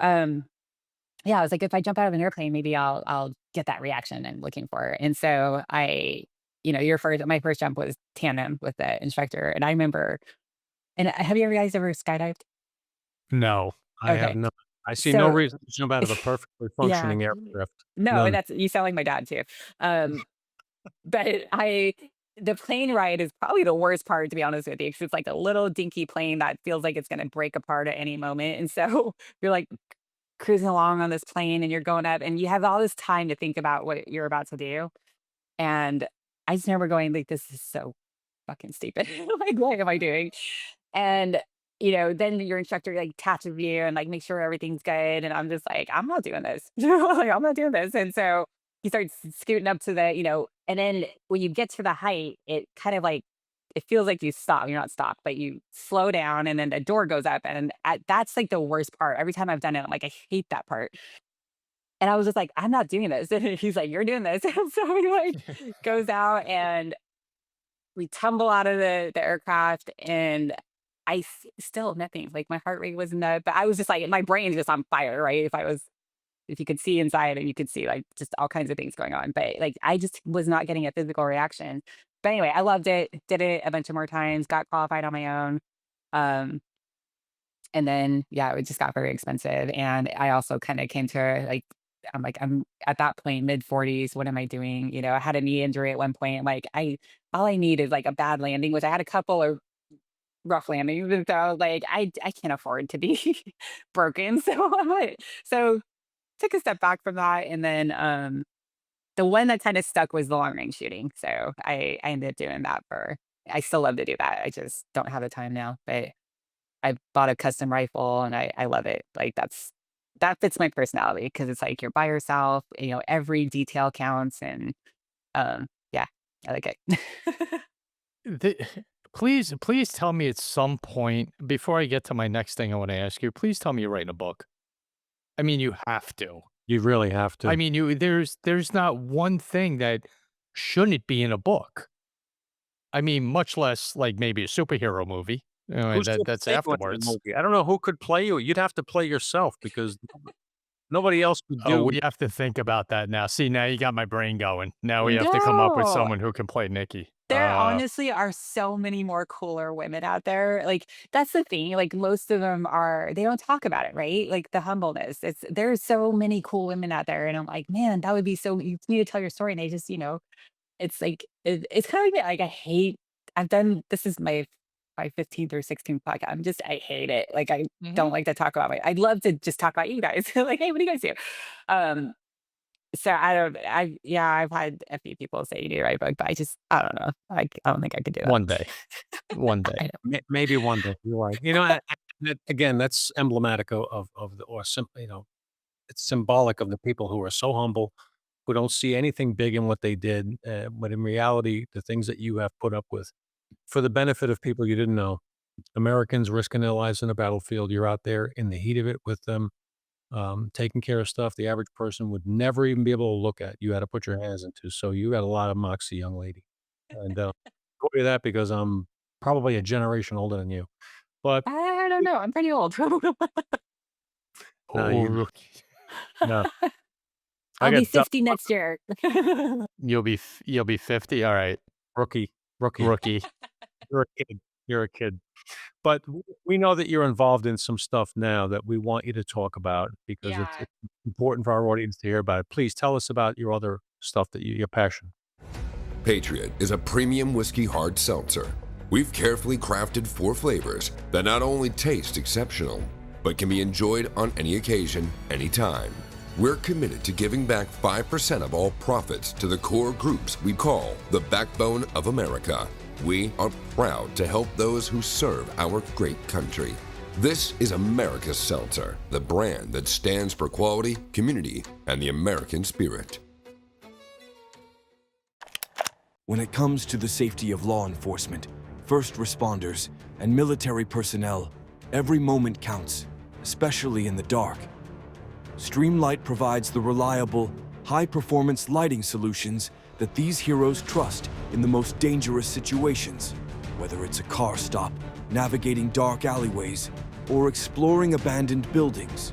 yeah, I was like, if I jump out of an airplane, maybe I'll get that reaction I'm looking for. And so my first jump was tandem with the instructor. And I remember And have you guys ever skydived? No, I have Okay. not. I see no So reason to jump out of a perfectly yeah. functioning aircraft. No, None. that's you sound like my dad too. Um, but the plane ride is probably the worst part, to be honest with you, 'cause it's like a little dinky plane that feels like it's gonna break apart at any moment. And so you're like cruising along on this plane and you're going up and you have all this time to think about what you're about to do. And I just remember going like, this is so fucking stupid. Like, what am I doing? And, then your instructor like catches you and like make sure everything's good. And I'm just like, I'm not doing this. Like, I'm not doing this. And so he starts scooting up to and then when you get to the height, it kind of like, it feels like you stop. You're not stopped, but you slow down and then the door goes up. And that's like the worst part. Every time I've done it, I'm like, I hate that part. And I was just like, I'm not doing this. And he's like, you're doing this. And so he like goes out and we tumble out of the aircraft and still nothing. Like my heart rate was nuts, but I was just like, my brain's just on fire, right? If you could see inside and you could see like just all kinds of things going on. But like I just was not getting a physical reaction. But anyway, I loved it, did it a bunch of more times, got qualified on my own. Um, and then yeah, it just got very expensive. And I also kind of came to like, I'm like, I'm at that point, mid 40s. What am I doing? I had a knee injury at one point. Like all I need is like a bad landing, which I had a couple of rough landings. And so I was like, I can't afford to be broken. So so took a step back from that. And then the one that kind of stuck was the long range shooting. So I ended up doing that I still love to do that. I just don't have the time now. But I bought a custom rifle and I love it. Like that fits my personality because it's like you're by yourself, every detail counts and yeah, I like it. The, please tell me at some point before I get to my next thing I want to ask you. Please tell me you're writing a book. I mean, you have to. You really have I to. mean, there's not one thing that shouldn't be in a book. I mean, much less like maybe a superhero movie. Who's gonna That's play you in the afterwards. movie? I don't know who could play you. You'd have to play yourself because nobody else could Oh, do. we have to think about that now. See, now you got my brain going. Now we have to come up with No. someone who can play Nikki. There honestly are so many more cooler women out there. Like that's the thing. Like most of them they don't talk about it, right? Like the humbleness. There's so many cool women out there. And I'm like, man, that would be so you need to tell your story. And they just, it's like it's kind of like I hate I've done this is my 15th or 16th podcast. I hate it. Like I don't Mhm. like to talk about I'd love to just talk about you guys. Like, hey, what do you guys do? Um, so I don't yeah, I've had a few people say you need to write a book, but I don't know. I don't think I could do that. one day, one I day. Maybe one day. You're right. Again, that's emblematic of the or it's symbolic of the people who are so humble, who don't see anything big in what they did, but in reality, the things that you have put up with for the benefit of people you didn't know. Americans risking their lives in a battlefield. You're out there in the heat of it with them, taking care of stuff the average person would never even be able to look at. You had to put your hands into. So you got a lot of moxie, young lady. And told you that because I'm probably a generation older than you. But I don't know. I'm pretty old. no, Oh, you rookie. no. I I'll be got 50 next year. You'll be 50. All right, rookie. rookie. You're a kid. You're a kid. But we know that you're involved in some stuff now that we want you to talk about because Yeah. it's important for our audience to hear about it. Please tell us about your other stuff that your passion. Patriot is a premium whiskey hard seltzer. We've carefully crafted 4 flavors that not only taste exceptional, but can be enjoyed on any occasion, anytime. We're committed to giving back 5% of all profits to the core groups we call the backbone of America. We are proud to help those who serve our great country. This is America's Seltzer, the brand that stands for quality, community, and the American spirit. When it comes to the safety of law enforcement, first responders, and military personnel, every moment counts, especially in the dark. Streamlight provides the reliable, high-performance lighting solutions that these heroes trust in the most dangerous situations, whether it's a car stop, navigating dark alleyways, or exploring abandoned buildings.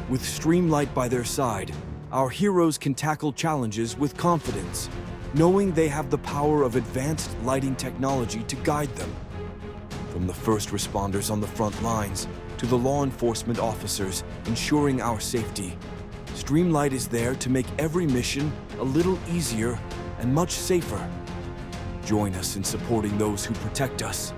With Streamlight by their side, our heroes can tackle challenges with confidence, knowing they have the power of advanced lighting technology to guide them. From From the first responders on the front lines to the law enforcement officers ensuring our safety, Streamlight is there to make every mission a little easier and much safer. Join us in supporting those who protect us.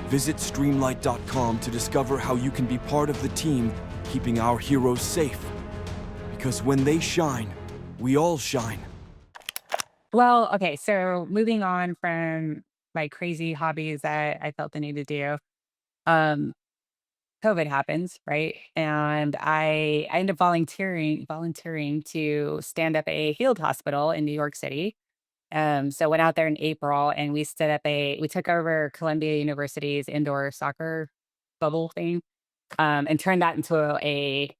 Visit streamlight.com to discover how you can be part of the team keeping our heroes safe. Because when they shine, we all shine. Well, okay, so moving on from my crazy hobbies that I felt the need to do, um, COVID happens, right? And I ended up volunteering to stand up a field hospital in New York City. So went out there in April and we took over Columbia University's indoor soccer bubble thing, and turned that into a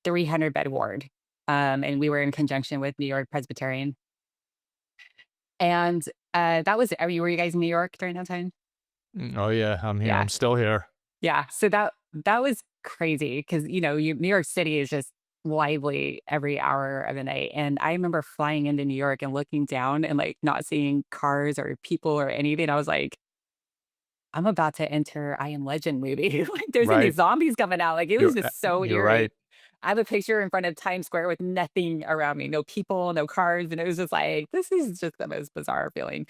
300 bed ward. And we were in conjunction with New York Presbyterian. And were you guys in New York during that time? Oh yeah, I'm here. Yeah. I'm still here. Yeah. So that was crazy because, New York City is just lively every hour of the night. And I remember flying into New York and looking down and like not seeing cars or people or anything. I was like, I'm about to enter I Am Legend movie. Like there's any Right. zombies coming out. Like it was just so You're eerie. right. I have a picture in front of Times Square with nothing around me, no people, no cars. And it was just like, this is just the most bizarre feeling.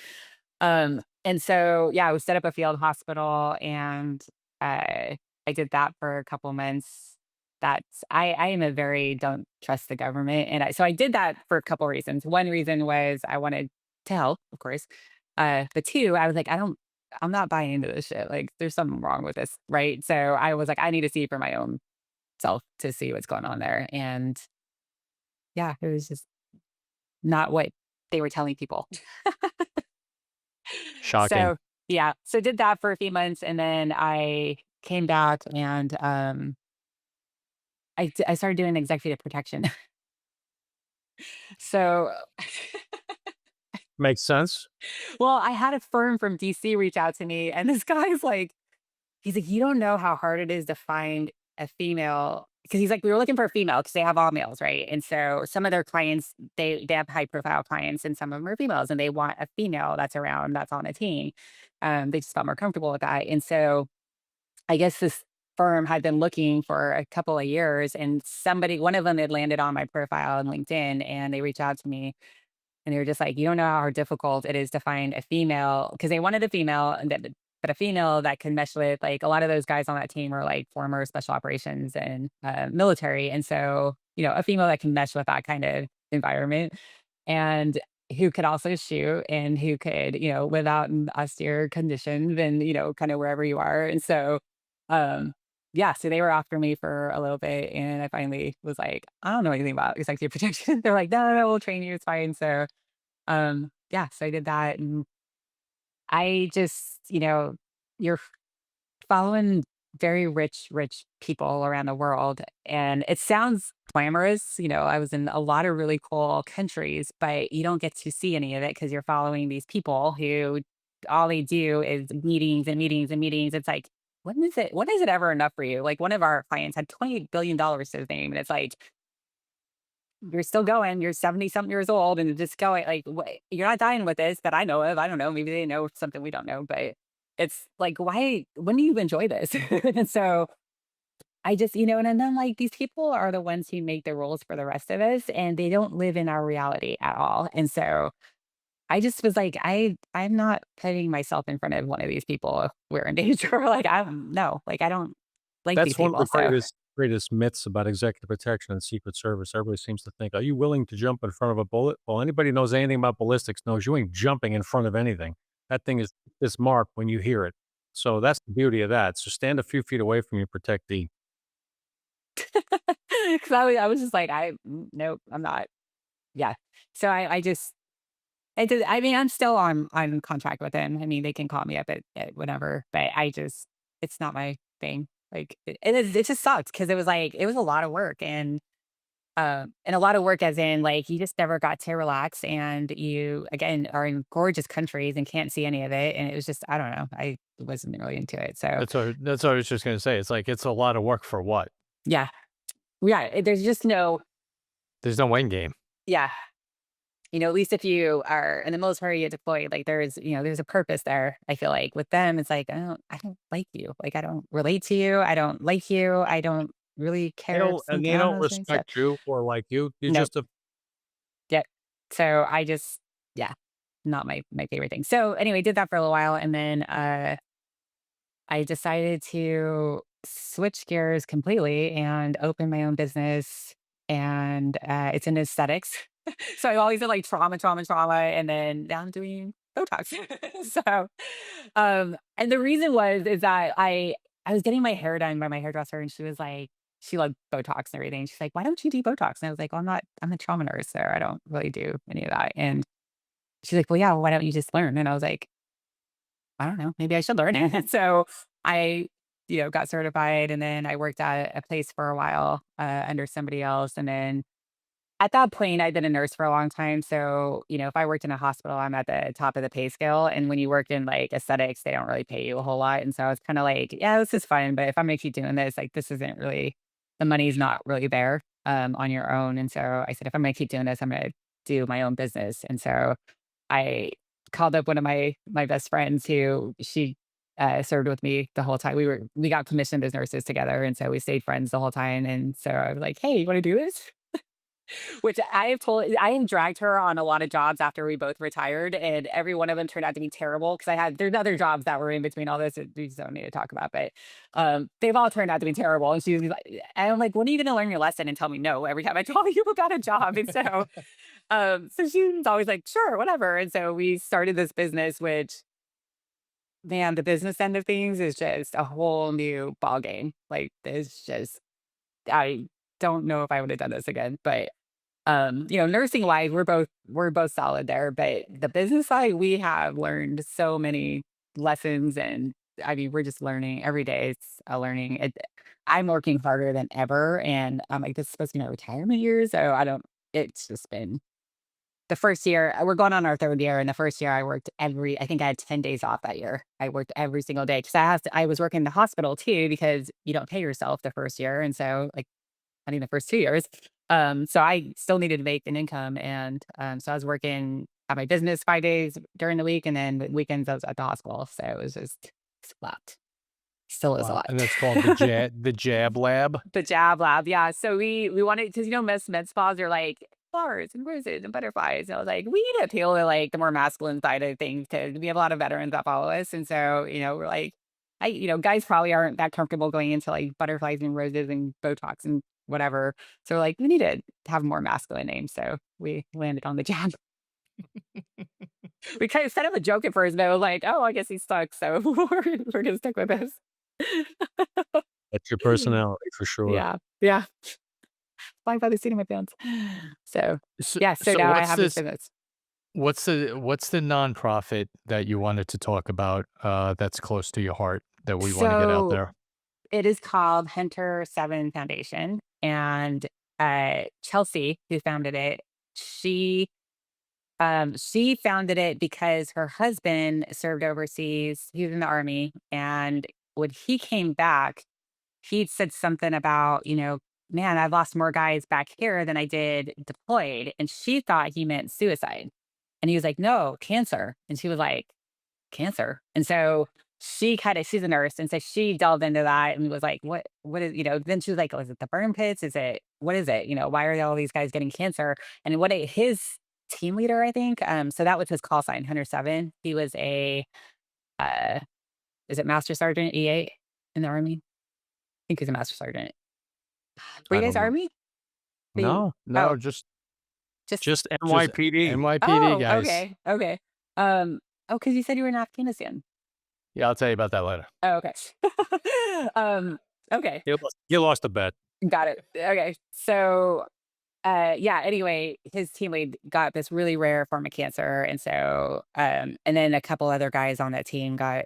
And so, yeah, we set up a field hospital and I did that for a couple months. I am a very don't trust the government. And so I did that for a couple reasons. One reason was I wanted to help, of course. But two, I was like, I'm not buying into this shit. Like there's something wrong with this. Right. So I was like, I need to see for my own self to see what's going on there. And yeah, it was just not what they were telling people. Shocking. So yeah, so did that for a few months, and then I came back and I started doing executive protection. So, Makes sense. well, I had a firm from DC reach out to me, and this guy's like, he's like, you don't know how hard it is to find a female. Because he's like, we were looking for a female because they have all males, right? And so some of their clients, they have high profile clients, and some of them are females, and they want a female that's around that's on a team. They just felt more comfortable with that, and so I guess this firm had been looking for a couple of years, and one of them had landed on my profile on LinkedIn, and they reached out to me, and they were just like, "You don't know how difficult it is to find a female," because they wanted a female, but a female that can mesh with like a lot of those guys on that team are like former special operations and military, and so a female that can mesh with that kind of environment, and who could also shoot and who could live out in austere conditions and kind of wherever you are, and so um yeah, so they were after me for a little bit, and I finally was like, I don't know anything about executive protection. They're like, no, no, no, we'll train you. It's fine. So, yeah, so I did that. And I just, you're following very rich people around the world. And it sounds glamorous. I was in a lot of really cool countries, but you don't get to see any of it because you're following these people who all they do is meetings and meetings and meetings. It's like, when is it ever enough for you? Like one of our clients had $28 billion to his name. And it's like, you're still going, you're 70 something years old and just going like, you're not dying with this that I know of. I don't know. Maybe they know something we don't know, but it's like, when do you enjoy this? And so I just, and then like these people are the ones who make the rules for the rest of us and they don't live in our reality at all. And so I just was like, I'm not putting myself in front of one of these people if we're in danger. Like I'm no, like I don't like these That's one of people. the So greatest myths about executive protection and Secret Service. Everybody seems to think, "Are you willing to jump in front of a bullet?" Well, anybody knows anything about ballistics knows you ain't jumping in front of anything. That thing is marked when you hear it. So that's the beauty of that. So stand a few feet away from you, protect the. because I was just like, nope, I'm not. Yeah. So I just I did. I mean, I'm still on contract with them. I mean, they can call me up at whatever, but it's not my thing. Like it just sucks because it was a lot of work and a lot of work as in like you just never got to relax and you again are in gorgeous countries and can't see any of it and it was just I don't know I wasn't really into it so That's what I was just gonna say. It's like it's a lot of work for what? yeah there's just no There's no end game. yeah at least if you are in the military, you deployed, like there's a purpose there. I feel like with them, it's like, I don't like you. Like, I don't relate to you. I don't like you. I don't really care if They something don't happens to me. So, respect you or like you. You're nope. just a Yep. So I just, yeah, not my favorite thing. So anyway, did that for a little while. And then, I decided to switch gears completely and open my own business. And it's in aesthetics. So I always did like trauma, trauma, trauma. And then now I'm doing Botox. So, and the reason is that I was getting my hair done by my hairdresser and she loved Botox and everything. She's like, why don't you do Botox? And I was like, well, I'm a trauma nurse, so I don't really do any of that. And she's like, well, yeah, why don't you just learn? And I was like, I don't know, maybe I should learn it. So I, got certified and then I worked at a place for a while under somebody else. And then at that point, I'd been a nurse for a long time. So, if I worked in a hospital, I'm at the top of the pay scale. And when you work in like aesthetics, they don't really pay you a whole lot. And so I was kind of like, yeah, this is fun. But if I'm going to keep doing this, like, this isn't really, the money's not really there on your own. And so I said, if I'm going to keep doing this, I'm going to do my own business. And so I called up one of my best friends who she served with me the whole time. We got commissioned as nurses together, and so we stayed friends the whole time. And so I was like, "Hey, you want to do this?" Which I have dragged her on a lot of jobs after we both retired, and every one of them turned out to be terrible because there's other jobs that were in between all this that we just don't need to talk about, but they've all turned out to be terrible. And she's like, and I'm like, when are you going to learn your lesson and tell me no every time I tell you about a job? And so she was always like, sure, whatever. And so we started this business, which, man, the business end of things is just a whole new ball game. Like, it's just, I don't know if I would have done this again, but nursing wise, we're both solid there. But the business side, we have learned so many lessons, and I mean, we're just learning every day. It's a learning. I'm working harder than ever, and I'm like, this is supposed to be my retirement year, so I don't. It's just been the first year. We're going on our third year, and the first year I worked I think I had 10 days off that year. I worked every single day because I was working in the hospital too because you don't pay yourself the first year, and so like I think the first 2 years. So I still needed to make an income. And so I was working at my business 5 days during the week, and then the weekends I was at the hospital. So it was just it's a lot. Still is a wow, lot. and that's called the Jab Lab. The jab lab, yeah. So we wanted because med spas are like flowers and roses and butterflies. And I was like, we need to appeal to like the more masculine side of things because we have a lot of veterans that follow us. And so, we're like, guys probably aren't that comfortable going into like butterflies and roses and Botox and whatever. So we're like, we need to have more masculine names. So we landed on the jab. We kind of set up a joke at first, though, like, oh, I guess he's stuck. So we're gonna stick with this. That's your personality for sure. Yeah. Yeah. Flying by the seat of my pants. So So, yeah, so so now I what's have this this? business. What's the nonprofit that you wanted to talk about? That's close to your heart that we want to get out So there. it is called Hunter Seven Foundation. And Chelsea, who founded it, she she founded it because her husband served overseas. He was in the army. And when he came back, he said something about, man, I've lost more guys back here than I did deployed. And she thought he meant suicide. And he was like, no, cancer. And she was like, cancer. And so she's a nurse. And so she delved into that and was like, what is, then she was like, oh, is it the burn pits? What is it? Why are all these guys getting cancer? And his team leader, I think, so that was his call sign, 107. He was uh, is it Master Sergeant E8 in the Army? I think he's a Master Sergeant. Were I you guys don't know. Army? No, No, Oh, just just just just NYPD. NYPD oh, guys. okay, okay. Because you said you were in Afghanistan. Yeah, I'll tell you about that later. Oh, okay. um, okay, You lost a bet. got it. Okay, so yeah. Anyway, his team lead got this really rare form of cancer, and so and then a couple other guys on that team got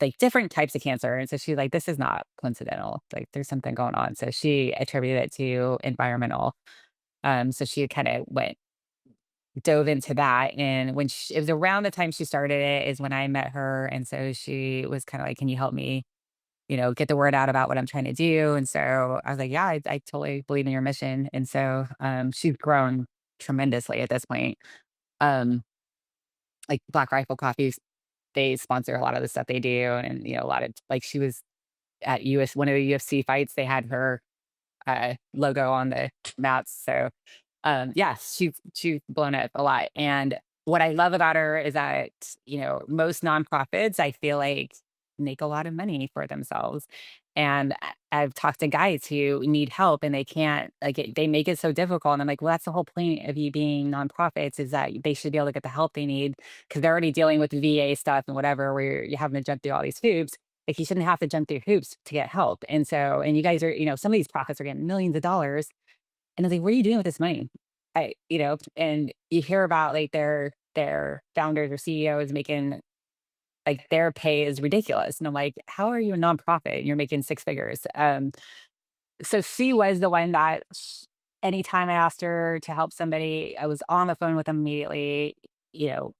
like different types of cancer, and so she's like, "This is not coincidental. Like, there's something going on." So she attributed it to environmental. So she kind of dove into that. And it was around the time she started it is when I met her. And so she was kind of like, can you help me, get the word out about what I'm trying to do? And so I was like, yeah, I totally believe in your mission. And so she's grown tremendously at this point. Um, like Black Rifle Coffees, they sponsor a lot of the stuff they do, and a lot of like she was at one of the UFC fights. They had her logo on the mats. So yeah, she's blown up a lot. And what I love about her is that, most nonprofits, I feel like, make a lot of money for themselves. And I've talked to guys who need help and they can't, like, they make it so difficult. And I'm like, well, that's the whole point of you being nonprofits, is that they should be able to get the help they need, because they're already dealing with the VA stuff and whatever, where you're having to jump through all these hoops. Like, you shouldn't have to jump through hoops to get help. And so, and you guys are, some of these profits are getting millions of dollars. And I was like, what are you doing with this money? And you hear about like their founders or CEOs making, like, their pay is ridiculous. And I'm like, how are you a nonprofit and you're making six figures? So she was the one that anytime I asked her to help somebody, I was on the phone with them immediately, you know,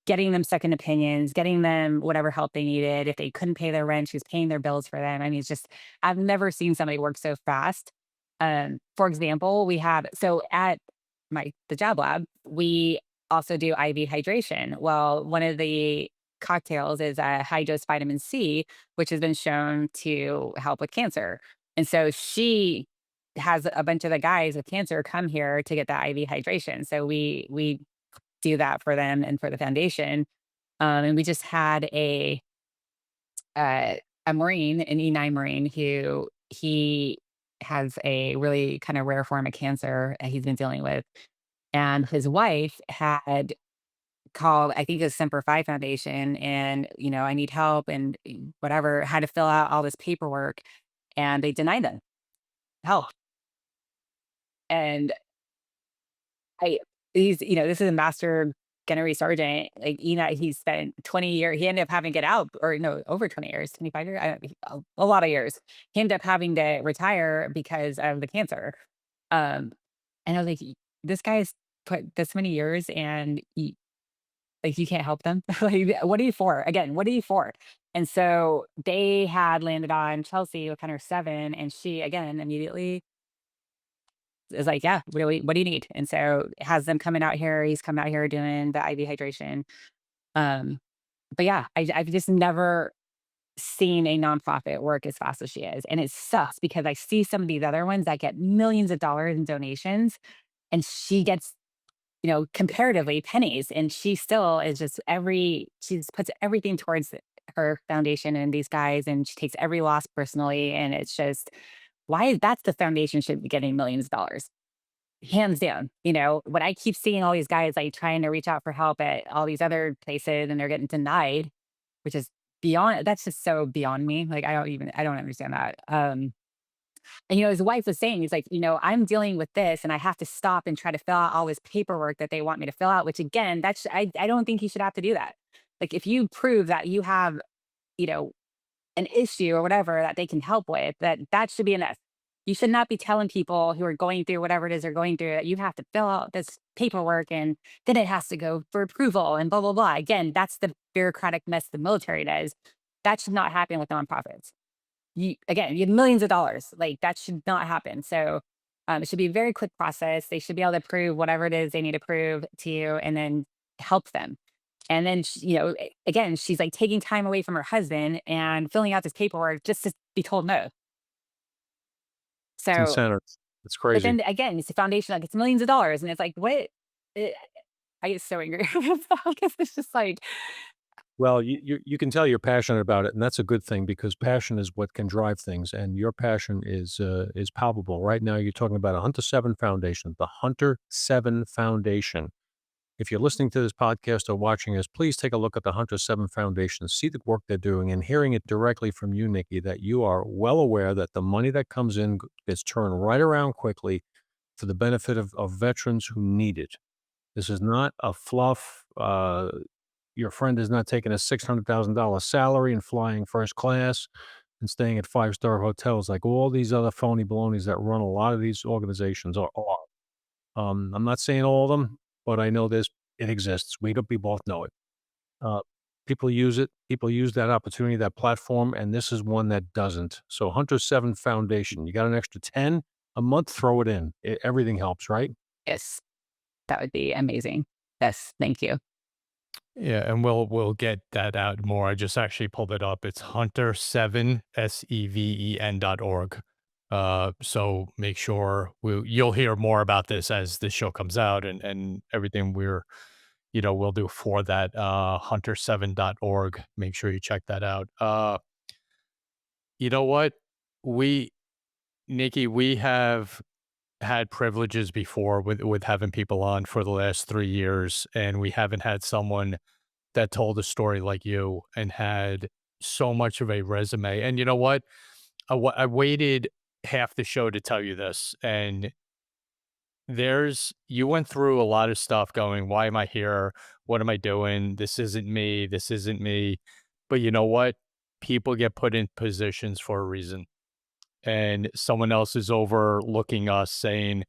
getting them second opinions, getting them whatever help they needed. If they couldn't pay their rent, she was paying their bills for them. I mean, it's just, I've never seen somebody work so fast. For example, we have, so at the job lab, we also do IV hydration. Well, one of the cocktails is a high dose vitamin C, which has been shown to help with cancer. And so she has a bunch of the guys with cancer come here to get the IV hydration. So we do that for them and for the foundation. And we just had a Marine, an E9 Marine, who he has a really kind of rare form of cancer he's been dealing with. And his wife had called, I think, the Semper Fi Foundation, and, I need help and whatever, had to fill out all this paperwork, and they denied them help. And I he's, this is a master gunnery sergeant. Like, he spent 20 years, he ended up having to get out, or no, over 20 years, 25 years, a lot of years. He ended up having to retire because of the cancer. Um, and I was like, this guy's put this many years, and like, you can't help them. Like, what are you for? Again, what are you for? And so they had landed on Chelsea with kind of 7, and she again immediately is like, "Yeah, really, what do you need?" And so has them coming out here. He's coming out here doing the IV hydration. Um, but yeah, I've just never seen a nonprofit work as fast as she is, and it sucks because I see some of these other ones that get millions of dollars in donations, and she gets, comparatively pennies, and she still is just she just puts everything towards her foundation and these guys, and she takes every loss personally, and it's just, why that's the foundation should be getting millions of dollars, hands down. When I keep seeing all these guys like trying to reach out for help at all these other places and they're getting denied, which is that's just so beyond me. Like, I don't understand that. And his wife was saying, he's like, I'm dealing with this and I have to stop and try to fill out all this paperwork that they want me to fill out, which again, I don't think you should have to do that. Like, if you prove that you have, you know, an issue or whatever that they can help with, that should be enough. You should not be telling people who are going through whatever it is they're going through that you have to fill out this paperwork and then it has to go for approval and blah, blah, blah. Again, that's the bureaucratic mess the military does. That should not happen with nonprofits. You have millions of dollars. Like, that should not happen. So it should be a very quick process. They should be able to prove whatever it is they need to prove to you and then help them. And then, again, she's like taking time away from her husband and filling out this paperwork just to be told no. It's So, insanity. It's but crazy. then again, it's a foundation, like, it's millions of dollars. And it's like, what? It, I get so angry. Because it's just like, Well, you can tell you're passionate about it, and that's a good thing because passion is what can drive things, and your passion is palpable. Right now, you're talking about a Hunter Seven Foundation, the Hunter Seven Foundation. If you're listening to this podcast or watching us, please take a look at the Hunter Seven Foundation, see the work they're doing, and hearing it directly from you, Nikki, that you are well aware that the money that comes in gets turned right around quickly for the benefit of veterans who need it. This is not a fluff. Your friend is not taking a $600,000 salary and flying first class and staying at five-star hotels like all these other phony balonies that run a lot of these organizations are. I'm not saying all of them, but I know it exists. We both know it. Uh, people use it. People use that opportunity, that platform, and this is one that doesn't. So Hunter Seven Foundation, you got an extra 10 a month, throw it in. Everything helps, right? yes, that would be amazing. Yes, thank you. Yeah, and we'll get that out more. I just actually pulled it up. It's hunter7 seven.org. So make sure you'll hear more about this as the show comes out and everything we'll do for that hunter7.org. Make sure you check that out. You know what? We Nikki, we have had privileges before with having people on for the last 3 years, and we haven't had someone that told a story like you and had so much of a resume. And you know what? I waited half the show to tell you this, and you went through a lot of stuff going, why am I here? What am I doing? This isn't me. This isn't me. But you know what? People get put in positions for a reason. And someone else is overlooking us saying,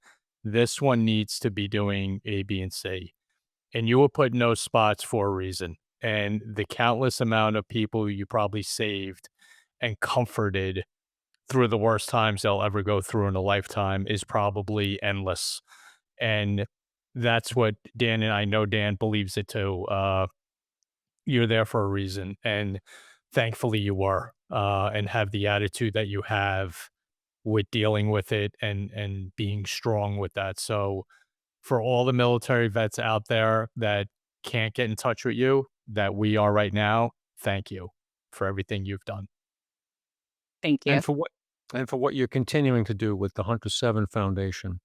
this one needs to be doing A, B, and C. And you were put in those spots for a reason. And the countless amount of people you probably saved and comforted through the worst times they'll ever go through in a lifetime is probably endless. And that's what Dan, and I know Dan believes it too. You're there for a reason. And thankfully you were, and have the attitude that you have with dealing with it and being strong with that. So for all the military vets out there that can't get in touch with you, that we are right now, thank you for everything you've done. Thank you. And for what you're continuing to do with the Hunter 7 Foundation,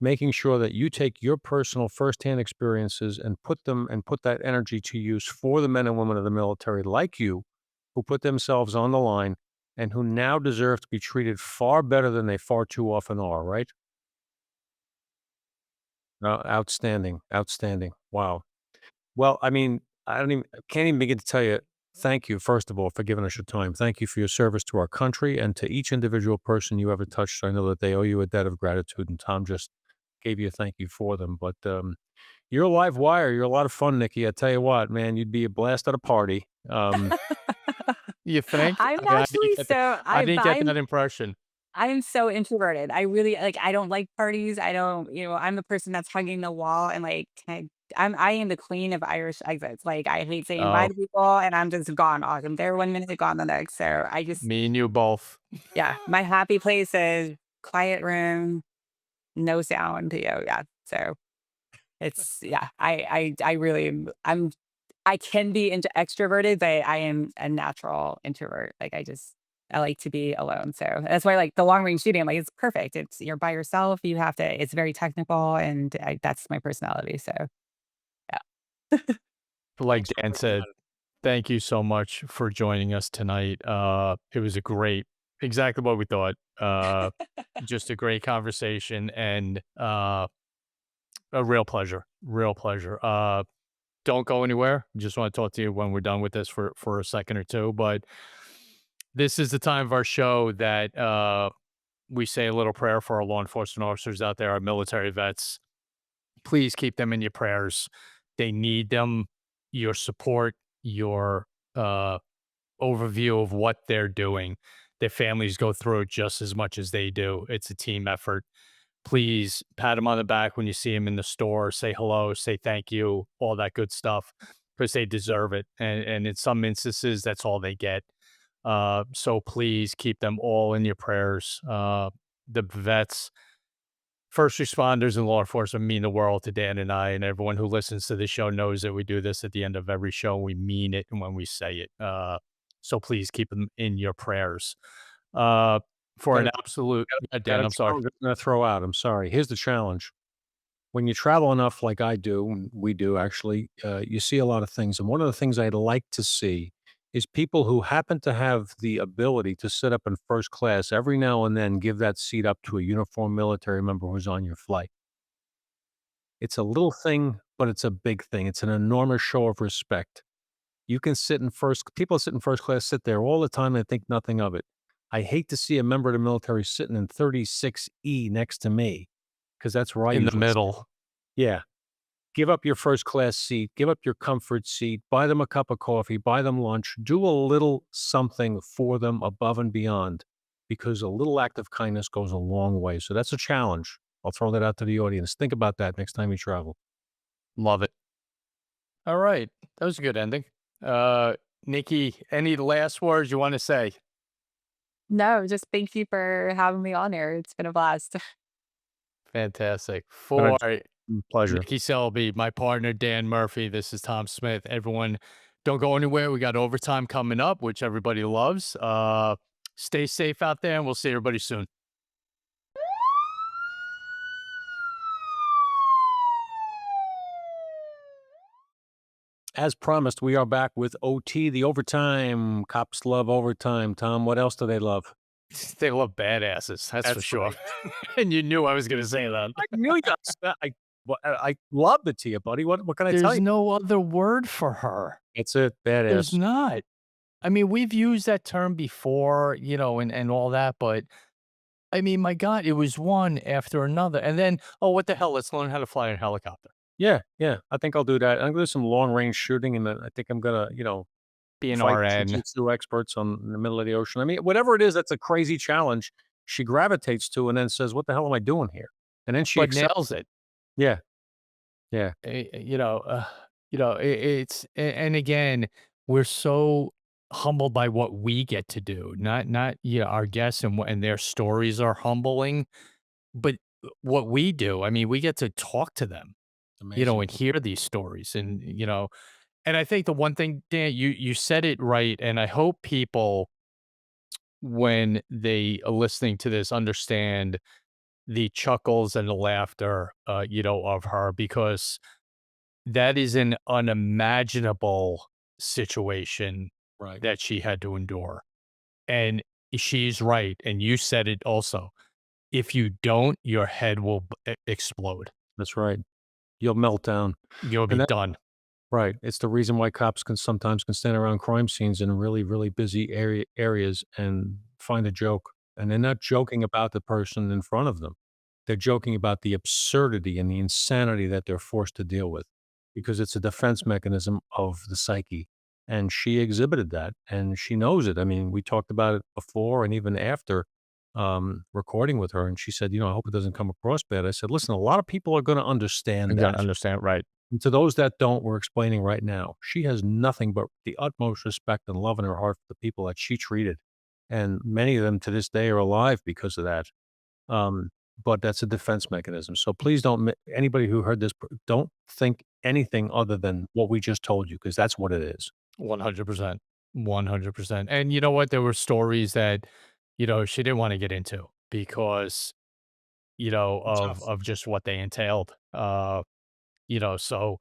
making sure that you take your personal firsthand experiences and put that energy to use for the men and women of the military like you, who put themselves on the line and who now deserve to be treated far better than they far too often are, right? Outstanding, outstanding. Wow. Well, I mean, I can't even begin to tell you, thank you, first of all, for giving us your time. Thank you for your service to our country and to each individual person you ever touched. I know that they owe you a debt of gratitude, and Tom just gave you a thank you for them. But you're a live wire. You're a lot of fun, Nikki. I tell you what, man, you'd be a blast at a party. You think? I'm I mean, actually so I I didn't get I'm that impression. I'm so introverted. I really like I don't like parties. I don't, I'm the person that's hugging the wall and like I am the queen of Irish exits. Like I hate saying bye Oh, to people and I'm just gone. I'm there 1 minute, gone the next. So I just me and you both. yeah, my happy place is quiet room, no sound. Yeah. So it's yeah, I really I can be into extroverted, but I am a natural introvert. Like I like to be alone. So that's why like the long range shooting, I'm like it's perfect. It's you're by yourself. It's very technical, and that's my personality. So yeah, Like Dan said, thank you so much for joining us tonight. It was exactly what we thought. Just a great conversation and a real pleasure. Real pleasure. Don't go anywhere. Just want to talk to you when we're done with this for a second or two. But this is the time of our show that we say a little prayer for our law enforcement officers out there, our military vets. Please keep them in your prayers. They need them, your support, your overview of what they're doing. Their families go through it just as much as they do. It's a team effort. Please pat them on the back when you see them in the store, say hello, say thank you, all that good stuff, because they deserve it. And in some instances, that's all they get. So please keep them all in your prayers. The vets, first responders, and law enforcement mean the world to Dan and I, and everyone who listens to the show knows that we do this at the end of every show. We mean it when we say it. So please keep them in your prayers. Uh, for got an a, absolute, yeah, got Dan, a I'm sorry. challenge I'm going to throw out. I'm sorry. Here's the challenge. When you travel enough, like I do, and we do actually, you see a lot of things. And one of the things I'd like to see is people who happen to have the ability to sit up in first class every now and then give that seat up to a uniformed military member who's on your flight. It's a little thing, but it's a big thing. It's an enormous show of respect. You can sit in first, people sit in first class, sit there all the time and think nothing of it. I hate to see a member of the military sitting in 36E next to me because that's where I In the usually sit. middle. Yeah. Give up your first class seat, give up your comfort seat, buy them a cup of coffee, buy them lunch, do a little something for them above and beyond because a little act of kindness goes a long way. So that's a challenge. I'll throw that out to the audience. Think about that next time you travel. Love it. All right. That was a good ending. Uh, Nikki, any last words you want to say? No, just thank you for having me on here. It's been a blast. Fantastic. And For pleasure. Nikki Selby, my partner, Dan Murphy, this is Tom Smith. Everyone, don't go anywhere. We got overtime coming up, which everybody loves. Stay safe out there, and we'll see everybody soon. As promised, we are back with OT, the overtime. Cops love overtime. Tom, what else do they love? They love badasses, that's for That's sure. right. And you knew I was going to say that. I knew you I love the to you, buddy. What can I tell There's you? no other word for her. It's it. There's Badass. not. I mean, we've used that term before, and all that, but I mean, my God, it was one after another. And then, oh, what the hell? Let's learn how to fly a helicopter. Yeah, yeah. I think I'll do that. I'm gonna do some long range shooting, and then I think I'm gonna, Be an fight RN. jujitsu experts on in the middle of the ocean. I mean, whatever it is, that's a crazy challenge. She gravitates to, and then says, "What the hell am I doing here?" And then she But accepts. nails it. Yeah, yeah. And again, we're so humbled by what we get to do, not our guests and their stories are humbling, but what we do. I mean, we get to talk to them, Amazing. and hear these stories, and I think the one thing, Dan, you said it right, and I hope people when they are listening to this understand the chuckles and the laughter, of her because that is an unimaginable situation Right. that she had to endure. And she's right. And you said it also. If you don't, your head will explode. That's right. You'll melt down. You'll And be that done. right. It's the reason why cops can sometimes can stand around crime scenes in really, really busy areas and find a joke. And they're not joking about the person in front of them. They're joking about the absurdity and the insanity that they're forced to deal with because it's a defense mechanism of the psyche. And she exhibited that and she knows it. I mean, we talked about it before and even after recording with her. And she said, I hope it doesn't come across bad. I said, listen, a lot of people are going to You understand got to that. understand, right? And to those that don't, we're explaining right now. She has nothing but the utmost respect and love in her heart for the people that she treated. And many of them to this day are alive because of that. Um, but that's a defense mechanism. So please don't, anybody who heard this, don't think anything other than what we just told you, because that's what it is. 100%. 100%. And you know what? There were stories that, she didn't want to get into because, Tough. of just what they entailed. So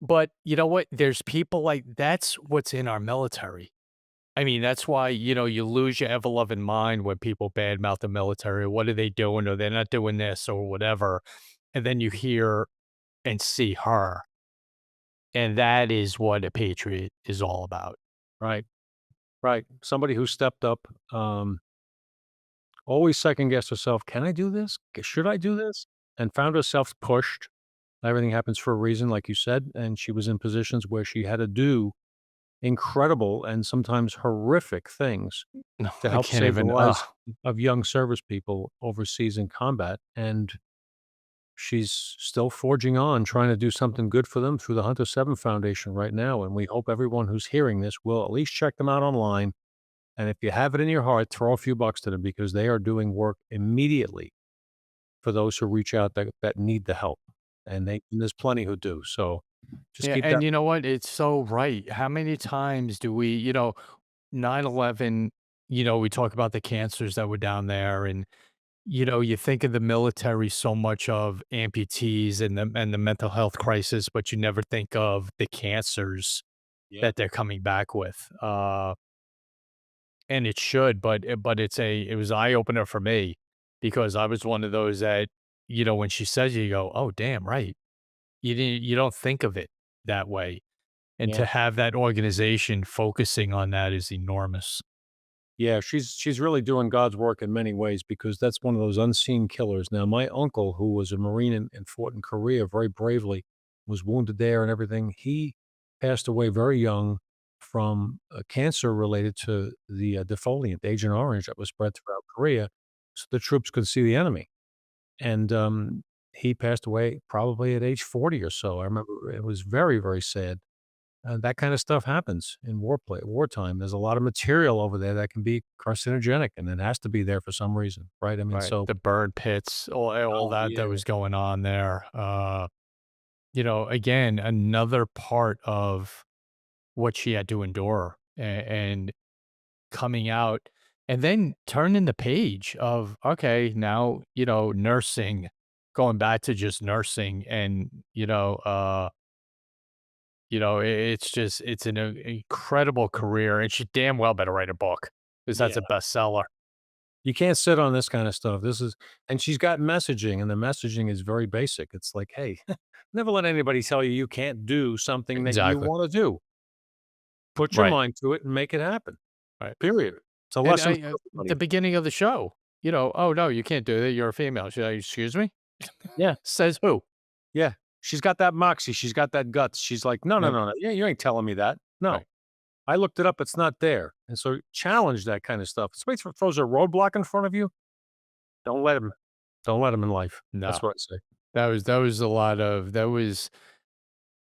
but you know what? There's people like that's what's in our military. I mean, that's why, you lose your ever loving mind when people badmouth the military. What are they doing? Or they're not doing this or whatever. And then you hear and see her. And that is what a patriot is all about. Right. Right. Somebody who stepped up, always second guessed herself. Can I do this? Should I do this? And found herself pushed. Everything happens for a reason, like you said. And she was in positions where she had to do incredible and sometimes horrific things No, to I help can't save the even. lives of young service people overseas in combat, and she's still forging on, trying to do something good for them through the Hunter 7 Foundation right now, and we hope everyone who's hearing this will at least check them out online, and if you have it in your heart, throw a few bucks to them because they are doing work immediately for those who reach out that need the help, and there's plenty who do, so just Yeah. keep And that. you know what? It's so right. How many times do we, 9/11, we talk about the cancers that were down there and you think of the military so much of amputees and the mental health crisis, but you never think of the cancers Yeah. that they're coming back with. And it should, but it was eye opener for me because I was one of those that, when she says it, you go, oh damn, right. You don't think of it that way. And Yeah. to have that organization focusing on that is enormous. Yeah, she's really doing God's work in many ways because that's one of those unseen killers. Now, my uncle, who was a Marine and fought in Korea very bravely, was wounded there and everything. He passed away very young from cancer related to the defoliant, Agent Orange, that was spread throughout Korea, so the troops could see the enemy. And he passed away probably at age 40 or so. I remember it was very, very sad. That kind of stuff happens in wartime. There's a lot of material over there that can be carcinogenic, and it has to be there for some reason, right? I mean, Right. so The burn pits, all oh, that yeah. was going on there. Again, another part of what she had to endure and coming out and then turning the page of, okay, now, nursing, going back to just nursing and, it's just, it's an incredible career and she damn well better write a book because Yeah. that's a bestseller. You can't sit on this kind of stuff. This is and she's got messaging, and the messaging is very basic. It's like, "Hey, never let anybody tell you you can't do something that you Exactly. wanna do. Put your Right. mind to it and make it happen." Right. Period. It's a And lesson for the everybody. beginning of the show, oh no, you can't do that. You're a female. She's like, excuse me? Yeah, Says who? yeah. She's got that moxie, she's got that guts. She's like, "No, no, Yep. no, no. Yeah, you ain't telling me that. No. Right. I looked it up, it's not there." And so challenge that kind of stuff. If somebody throws a roadblock in front of you, don't let him. Don't let him in life. That's No. what I say. That was a lot of that was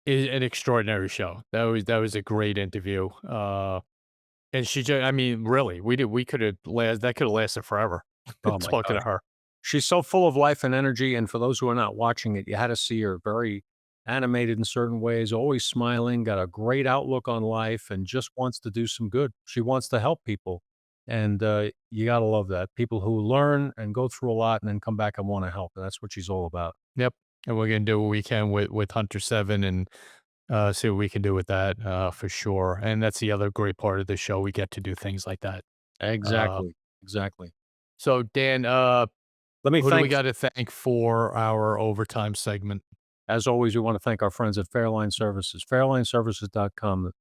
an extraordinary show. That was a great interview. And she just, I mean, really, we could have that could have lasted forever Oh my talking gosh. to her. She's so full of life and energy, and for those who are not watching it, you had to see her very animated in certain ways, always smiling, got a great outlook on life, and just wants to do some good. She wants to help people, and, you gotta love that. People who learn and go through a lot and then come back and wanna help, and that's what she's all about. Yep. And we're gonna do what we can with Hunter Seven and see what we can do with that for sure. And that's the other great part of the show. We get to do things like that. Uh, Exactly, exactly. so Dan, Let me who do we thank got to thank for our overtime segment? As always, we wanna thank our friends at Fairline Services, fairlineservices.com,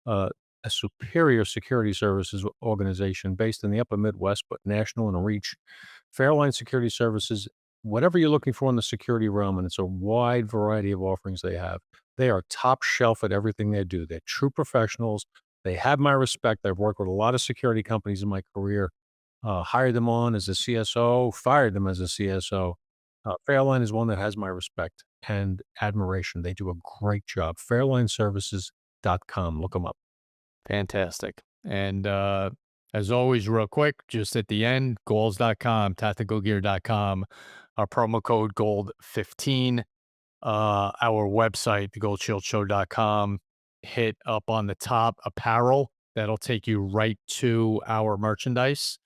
uh, a superior security services organization based in the upper Midwest, but national in reach. Fairline Security Services, whatever you're looking for in the security realm, and it's a wide variety of offerings they have. They are top shelf at everything they do. They're true professionals. They have my respect. I've worked with a lot of security companies in my career, hired them on as a CSO, fired them as a CSO. Fairline is one that has my respect and admiration. They do a great job. Fairlineservices.com. Look them up. Fantastic. And as always, real quick, just at the end, goals.com, tacticalgear.com, our promo code gold15, our website, thegoldshieldShow.com, hit up on the top apparel. That'll take you right to our merchandise,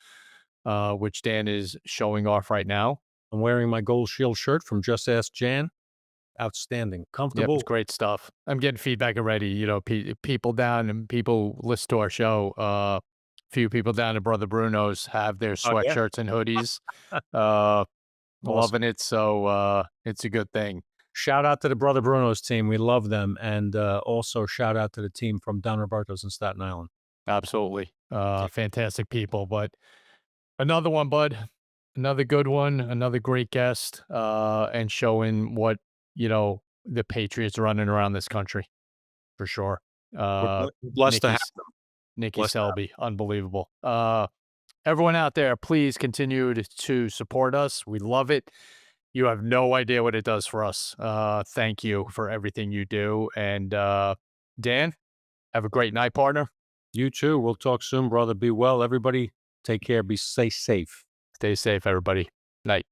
which Dan is showing off right now. I'm wearing my Gold Shield shirt from Just Ask Jan. Outstanding. Yep, it's Comfortable. great stuff. I'm getting feedback already. People down and people listen to our show. Few people down at Brother Bruno's have their Oh, yeah? sweatshirts and hoodies. Uh, Awesome. Loving it. So it's a good thing. Shout out to the Brother Bruno's team. We love them. And also shout out to the team from Don Roberto's in Staten Island. Absolutely. Take Fantastic people. But another one, bud. Another good one. Another great guest. And showing what the Patriots running around this country for sure. We're blessed to Nikki have them. Nikki Blessed to have Selby, unbelievable. Everyone out there, please continue to support us. We love it. You have no idea what it does for us. Thank you for everything you do. And Dan, have a great night, partner. you too. We'll talk soon, brother. Be well. Everybody, take care. Stay safe. Stay safe, everybody. Night.